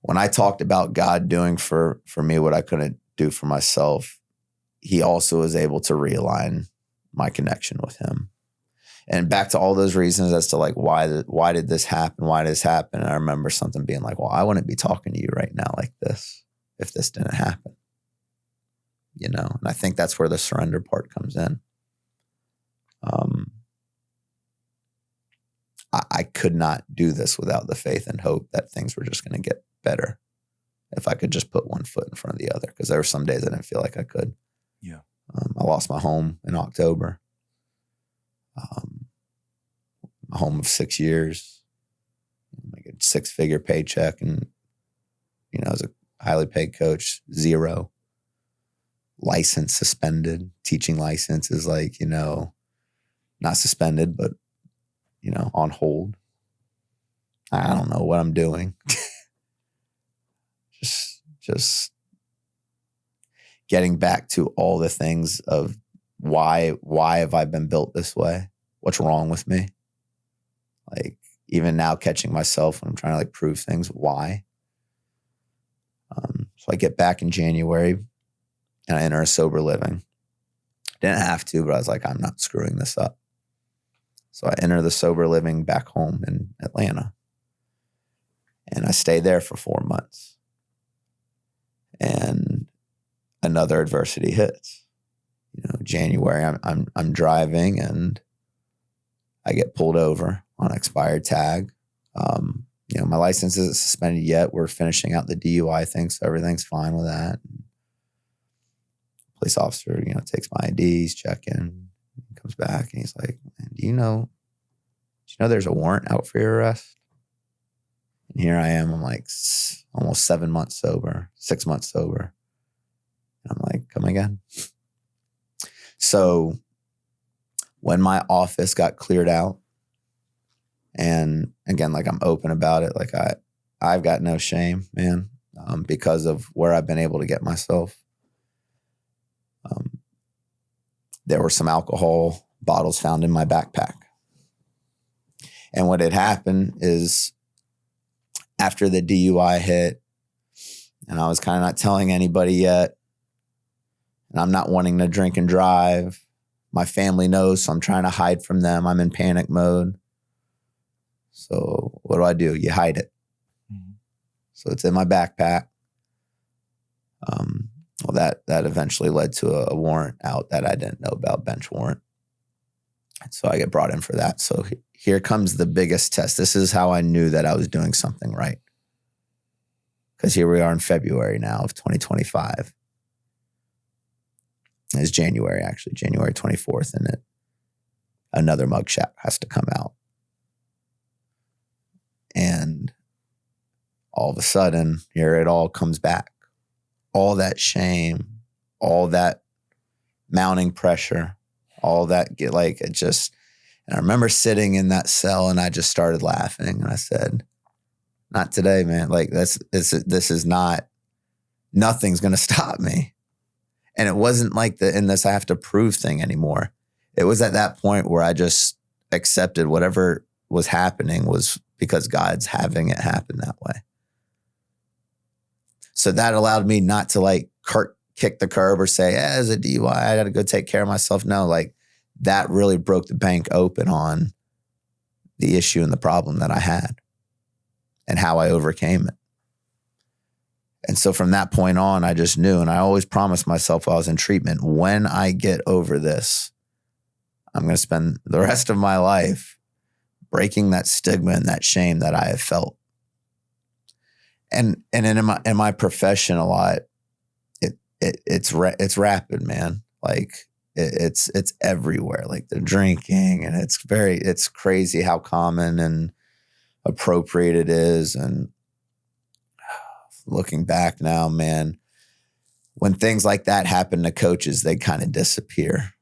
[SPEAKER 2] when I talked about God doing for me what I couldn't do for myself, he also was able to realign my connection with him. And back to all those reasons as to like, why did this happen? Why did this happen? And I remember something being like, well, I wouldn't be talking to you right now like this if this didn't happen. And I think that's where the surrender part comes in. I could not do this without the faith and hope that things were just going to get better if I could just put one foot in front of the other, because there were some days I didn't feel like I could. Yeah. I lost my home in October. A home of 6 years, like a 6-figure paycheck, and as a highly paid coach, 0 license suspended. Teaching license is like not suspended, but on hold. I don't know what I'm doing. just getting back to all the things of why have I been built this way? What's wrong with me? Like even now catching myself when I'm trying to like prove things, why? So I get back in January and I enter a sober living. Didn't have to, but I was like, I'm not screwing this up. So I enter the sober living back home in Atlanta. And I stay there for 4 months. And another adversity hits. January, I'm driving and I get pulled over on expired tag. My license isn't suspended yet. We're finishing out the DUI thing, so everything's fine with that. Police officer, takes my IDs, check in, comes back, and he's like, "Man, do you know there's a warrant out for your arrest?" And here I am. I'm like almost 7 months sober, 6 months sober. And I'm like, come again? So when my office got cleared out, and again, like I'm open about it, like I've got no shame, man, because of where I've been able to get myself. There were some alcohol bottles found in my backpack. And what had happened is after the DUI hit, and I was kind of not telling anybody yet, and I'm not wanting to drink and drive. My family knows, so I'm trying to hide from them. I'm in panic mode. So what do? You hide it. Mm-hmm. So it's in my backpack. Well, that eventually led to a warrant out that I didn't know about, bench warrant. And so I get brought in for that. So here comes the biggest test. This is how I knew that I was doing something right. Because here we are in February now of 2025. It's January, actually, January 24th, and another mugshot has to come out. And all of a sudden, here it all comes back. All that shame, all that mounting pressure, all that and I remember sitting in that cell and I just started laughing. And I said, not today, man. Like this is not, nothing's going to stop me. And it wasn't like in this I have to prove thing anymore. It was at that point where I just accepted whatever was happening was because God's having it happen that way. So that allowed me not to like kick the curb or say, as a DUI, I got to go take care of myself. No, like that really broke the bank open on the issue and the problem that I had and how I overcame it. And so from that point on, I just knew, and I always promised myself while I was in treatment, when I get over this, I'm going to spend the rest of my life breaking that stigma and that shame that I have felt. And in my profession a lot, it's rapid, man. Like it's everywhere. Like the drinking, and it's crazy how common and appropriate it is. And looking back now, man, when things like that happen to coaches, they kind of disappear,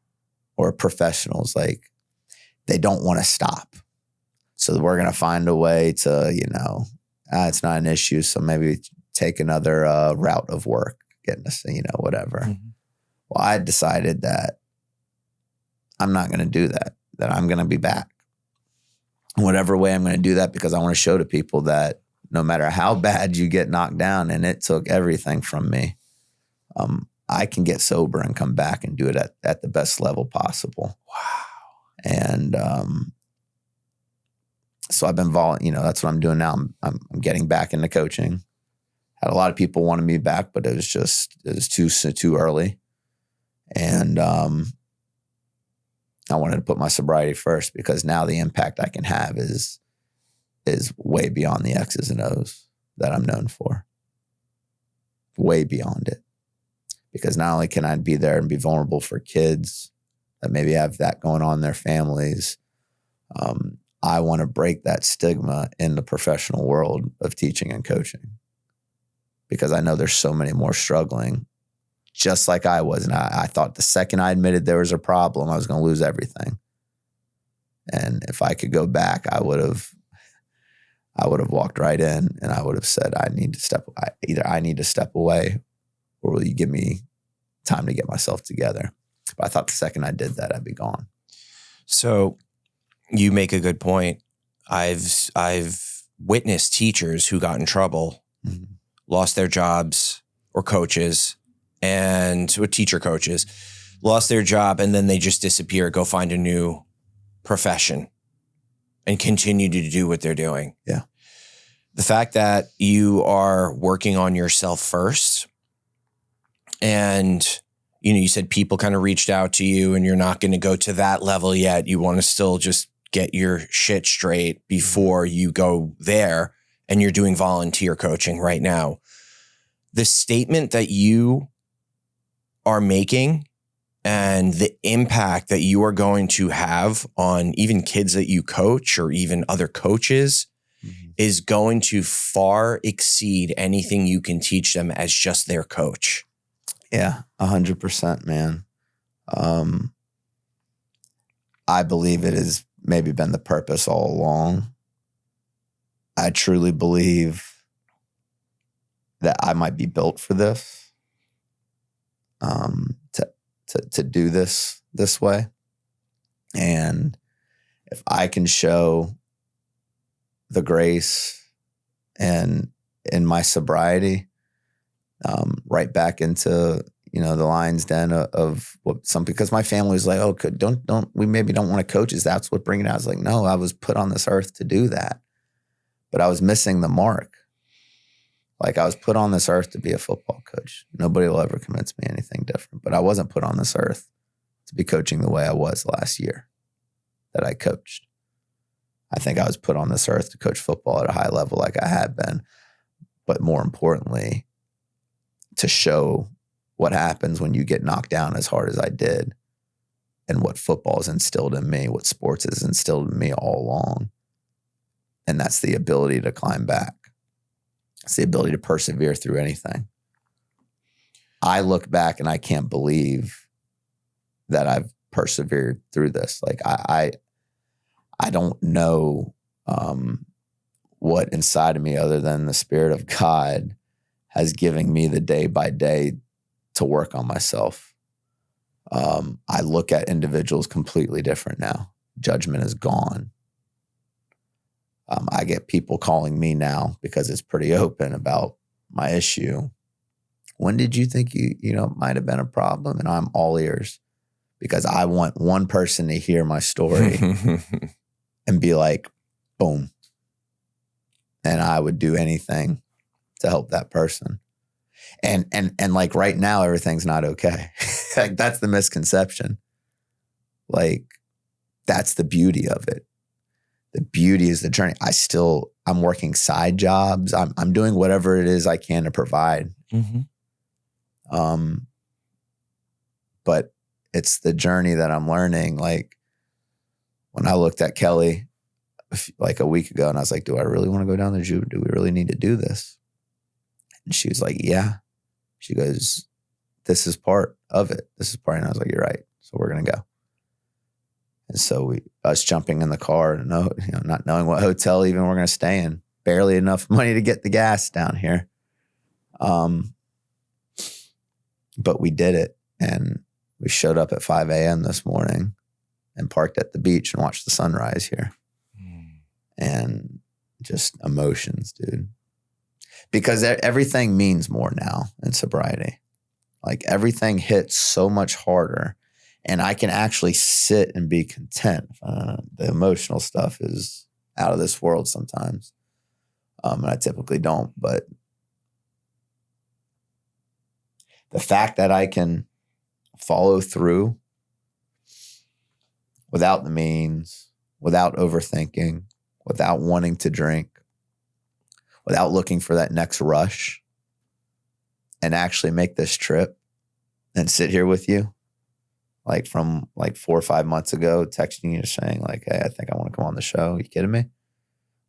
[SPEAKER 2] or professionals, like they don't want to stop. So we're going to find a way to, it's not an issue. So maybe take another route of work, getting us, whatever. Mm-hmm. Well, I decided that I'm not going to do that, that I'm going to be back. Whatever way I'm going to do that, because I want to show to people that no matter how bad you get knocked down, and it took everything from me, I can get sober and come back and do it at the best level possible. Wow. And so I've been that's what I'm doing now. I'm getting back into coaching. Had a lot of people wanting me back, but it was too early. And I wanted to put my sobriety first, because now the impact I can have is way beyond the X's and O's that I'm known for. Way beyond it. Because not only can I be there and be vulnerable for kids that maybe have that going on in their families, I want to break that stigma in the professional world of teaching and coaching, because I know there's so many more struggling, just like I was. And I thought the second I admitted there was a problem, I was going to lose everything. And if I could go back, I would have walked right in, and I would have said, either I need to step away, or will you give me time to get myself together? But I thought the second I did that, I'd be gone.
[SPEAKER 1] So you make a good point. I've witnessed teachers who got in trouble, mm-hmm. lost their jobs, or coaches, or teacher coaches, lost their job, and then they just disappear, go find a new profession and continue to do what they're doing.
[SPEAKER 2] Yeah.
[SPEAKER 1] The fact that you are working on yourself first, and you said people kind of reached out to you, and you're not going to go to that level yet. You want to still just get your shit straight before you go there, and you're doing volunteer coaching right now. The statement that you are making and the impact that you are going to have on even kids that you coach, or even other coaches, mm-hmm. is going to far exceed anything you can teach them as just their coach.
[SPEAKER 2] Yeah, 100%, man. I believe it has maybe been the purpose all along. I truly believe that I might be built for this, to do this way. And if I can show the grace and in my sobriety, right back into, the lion's den of what because my family was like, oh, we maybe don't want to coach. Is that's what bringing it out? I was like, no, I was put on this earth to do that, but I was missing the mark. Like I was put on this earth to be a football coach. Nobody will ever convince me anything different, but I wasn't put on this earth to be coaching the way I was last year that I coached. I think I was put on this earth to coach football at a high level like I had been, but more importantly, to show what happens when you get knocked down as hard as I did, and what football has instilled in me, what sports has instilled in me all along. And that's the ability to climb back. It's the ability to persevere through anything. I look back and I can't believe that I've persevered through this. Like I don't know what inside of me, other than the Spirit of God, has given me the day by day to work on myself. I look at individuals completely different now. Judgment is gone. I get people calling me now because it's pretty open about my issue. When did you think you might have been a problem? And I'm all ears because I want one person to hear my story and be like, boom. And I would do anything to help that person. And like right now, everything's not okay. Like that's the misconception. Like that's the beauty of it. The beauty is the journey. I'm working side jobs. I'm doing whatever it is I can to provide. Mm-hmm. But it's the journey that I'm learning. Like when I looked at Kelly like a week ago and I was like, do I really want to go down the Jew? Do we really need to do this? And she was like, yeah. She goes, this is part of it. This is part. And I was like, you're right. So we're going to go. And so us jumping in the car and not knowing what hotel even we're going to stay in, barely enough money to get the gas down here. But we did it. And we showed up at 5 a.m. this morning and parked at the beach and watched the sunrise here. And just emotions, dude. Because everything means more now in sobriety. Like everything hits so much harder. And I can actually sit and be content. The emotional stuff is out of this world sometimes. And I typically don't. But the fact that I can follow through without the means, without overthinking, without wanting to drink, without looking for that next rush, and actually make this trip and sit here with you, like from like 4 or 5 months ago, texting you saying like, hey, I think I want to come on the show. Are you kidding me?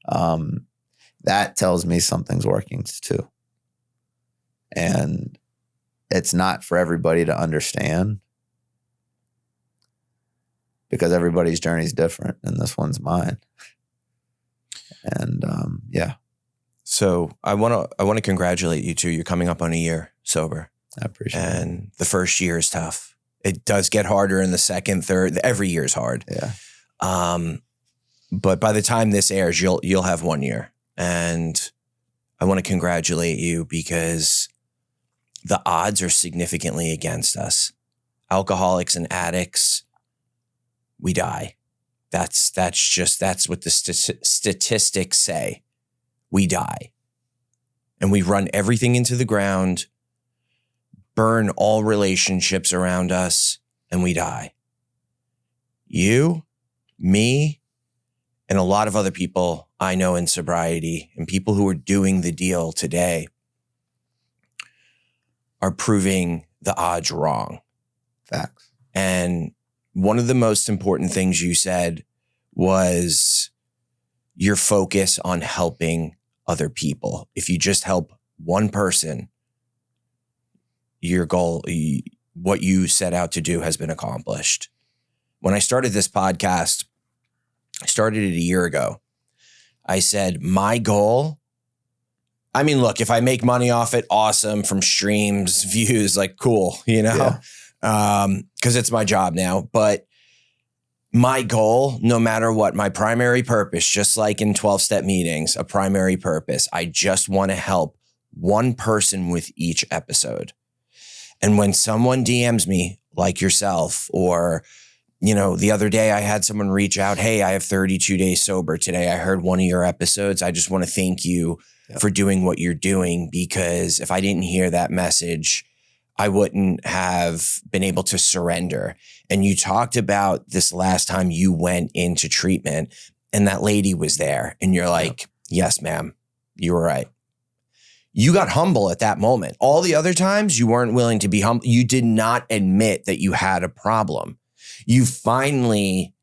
[SPEAKER 2] That tells me something's working too. And it's not for everybody to understand because everybody's journey is different and this one's mine. And yeah.
[SPEAKER 1] So I want to congratulate you too. You're coming up on a year sober.
[SPEAKER 2] I appreciate it.
[SPEAKER 1] And the first year is tough. It does get harder in the second, third. Every year is hard.
[SPEAKER 2] Yeah.
[SPEAKER 1] But by the time this airs, you'll have 1 year. And I want to congratulate you because the odds are significantly against us. Alcoholics and addicts, we die. That's what the statistics say. We die. And we run everything into the ground, burn all relationships around us, and we die. You, me, and a lot of other people I know in sobriety and people who are doing the deal today are proving the odds wrong.
[SPEAKER 2] Facts.
[SPEAKER 1] And one of the most important things you said was your focus on helping other people. If you just help one person, your goal, what you set out to do has been accomplished. When I started this podcast, I started it a year ago. I said, my goal, I mean, look, if I make money off it, awesome, from streams, views, like cool, because it's my job now. But my goal, no matter what, my primary purpose, just like in 12-step meetings, a primary purpose, I just want to help one person with each episode. And when someone DMs me like yourself, or, the other day I had someone reach out, hey, I have 32 days sober today. I heard one of your episodes. I just want to thank you for doing what you're doing, because if I didn't hear that message, I wouldn't have been able to surrender. And you talked about this last time you went into treatment and that lady was there and you're like, yes, ma'am, you were right. You got humble at that moment. All the other times you weren't willing to be humble. You did not admit that you had a problem. You finally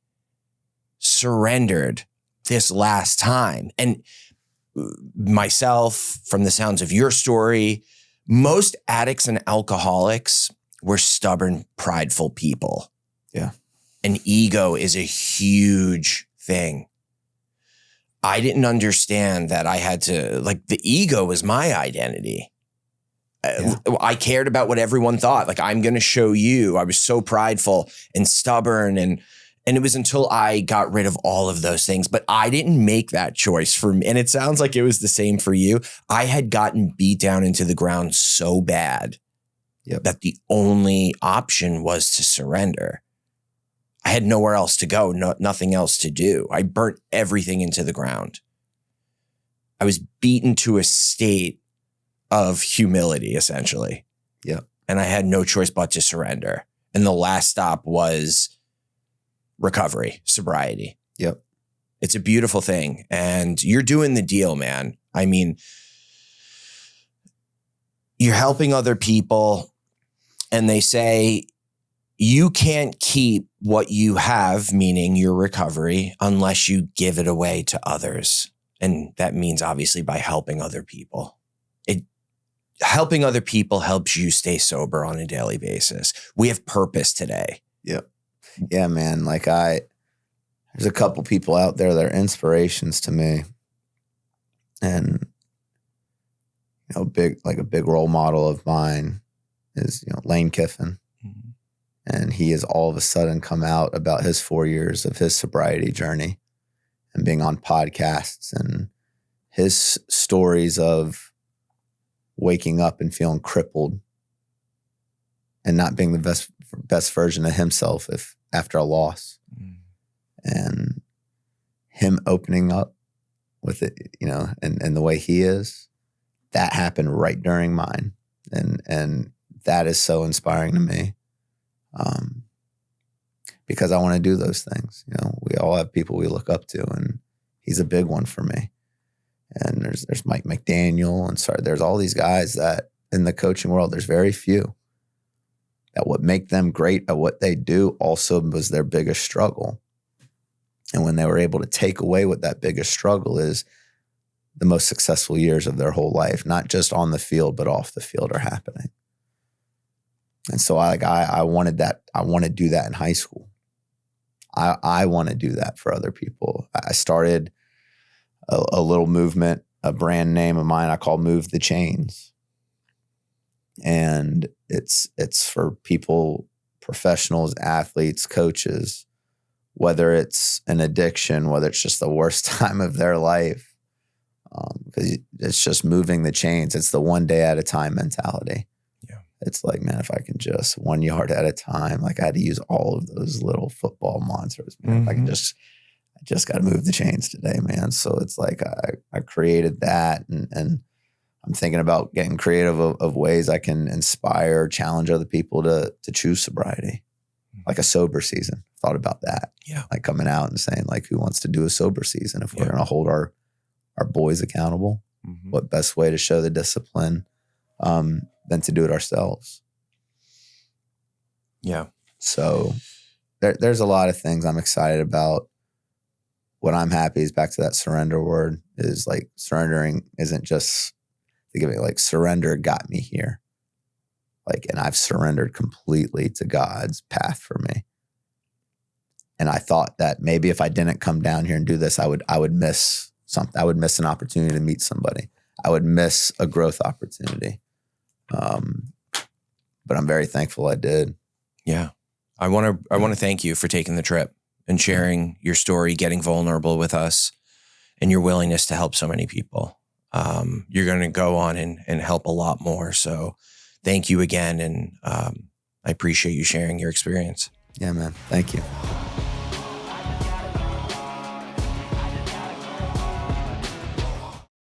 [SPEAKER 1] surrendered this last time. And myself, from the sounds of your story, most addicts and alcoholics were stubborn, prideful people.
[SPEAKER 2] Yeah.
[SPEAKER 1] And ego is a huge thing. I didn't understand that I had to, like, the ego was my identity. Yeah. I cared about what everyone thought. Like, I'm going to show you. I was so prideful and stubborn. And it was until I got rid of all of those things. But I didn't make that choice for me. And it sounds like it was the same for you. I had gotten beat down into the ground so bad that the only option was to surrender. I had nowhere else to go, nothing else to do. I burnt everything into the ground. I was beaten to a state of humility, essentially.
[SPEAKER 2] Yeah.
[SPEAKER 1] And I had no choice but to surrender. And the last stop was recovery, sobriety.
[SPEAKER 2] Yep.
[SPEAKER 1] It's a beautiful thing. And you're doing the deal, man. I mean, you're helping other people, and they say you can't keep what you have, meaning your recovery, unless you give it away to others. And that means obviously by helping other people. Helping other people helps you stay sober on a daily basis. We have purpose today.
[SPEAKER 2] Yep. Yeah, man. Like there's a couple people out there that are inspirations to me. And, a big role model of mine is, Lane Kiffin. Mm-hmm. And he has all of a sudden come out about his 4 years of his sobriety journey and being on podcasts and his stories of waking up and feeling crippled and not being the best version of himself after a loss. Mm. And him opening up with it, and the way he is, that happened right during mine. And that is so inspiring to me. Because I want to do those things. We all have people we look up to, and he's a big one for me. And there's Mike McDaniel, and there's all these guys that in the coaching world, there's very few that what make them great at what they do also was their biggest struggle. And when they were able to take away what that biggest struggle is, the most successful years of their whole life, not just on the field, but off the field, are happening. And so I wanted that. I want to do that in high school. I want to do that for other people. I started a little movement, a brand name of mine I call Move the Chains. And it's for people, professionals, athletes, coaches, whether it's an addiction, whether it's just the worst time of their life, because it's just moving the chains. It's the 1 day at a time mentality. Yeah. It's like, man, if I can just 1 yard at a time, like I had to use all of those little football monsters. Man, if I can I just got to move the chains today, man. So it's like I created that, and I'm thinking about getting creative of ways I can inspire, challenge other people to choose sobriety, like a sober season. Thought about that. Yeah. Like coming out and saying, like, who wants to do a sober season? If we're going to hold our boys accountable, what best way to show the discipline than to do it ourselves? Yeah. So there's a lot of things I'm excited about. What I'm happy is back to that surrender word, is like surrendering isn't just, think of it like surrender got me here. Like, and I've surrendered completely to God's path for me. And I thought that maybe if I didn't come down here and do this, I would miss something. I would miss an opportunity to meet somebody. I would miss a growth opportunity. But I'm very thankful I did. Yeah. I want to thank you for taking the trip and sharing your story, getting vulnerable with us, and your willingness to help so many people. You're going to go on and help a lot more. So thank you again. And I appreciate you sharing your experience. Yeah, man. Thank you.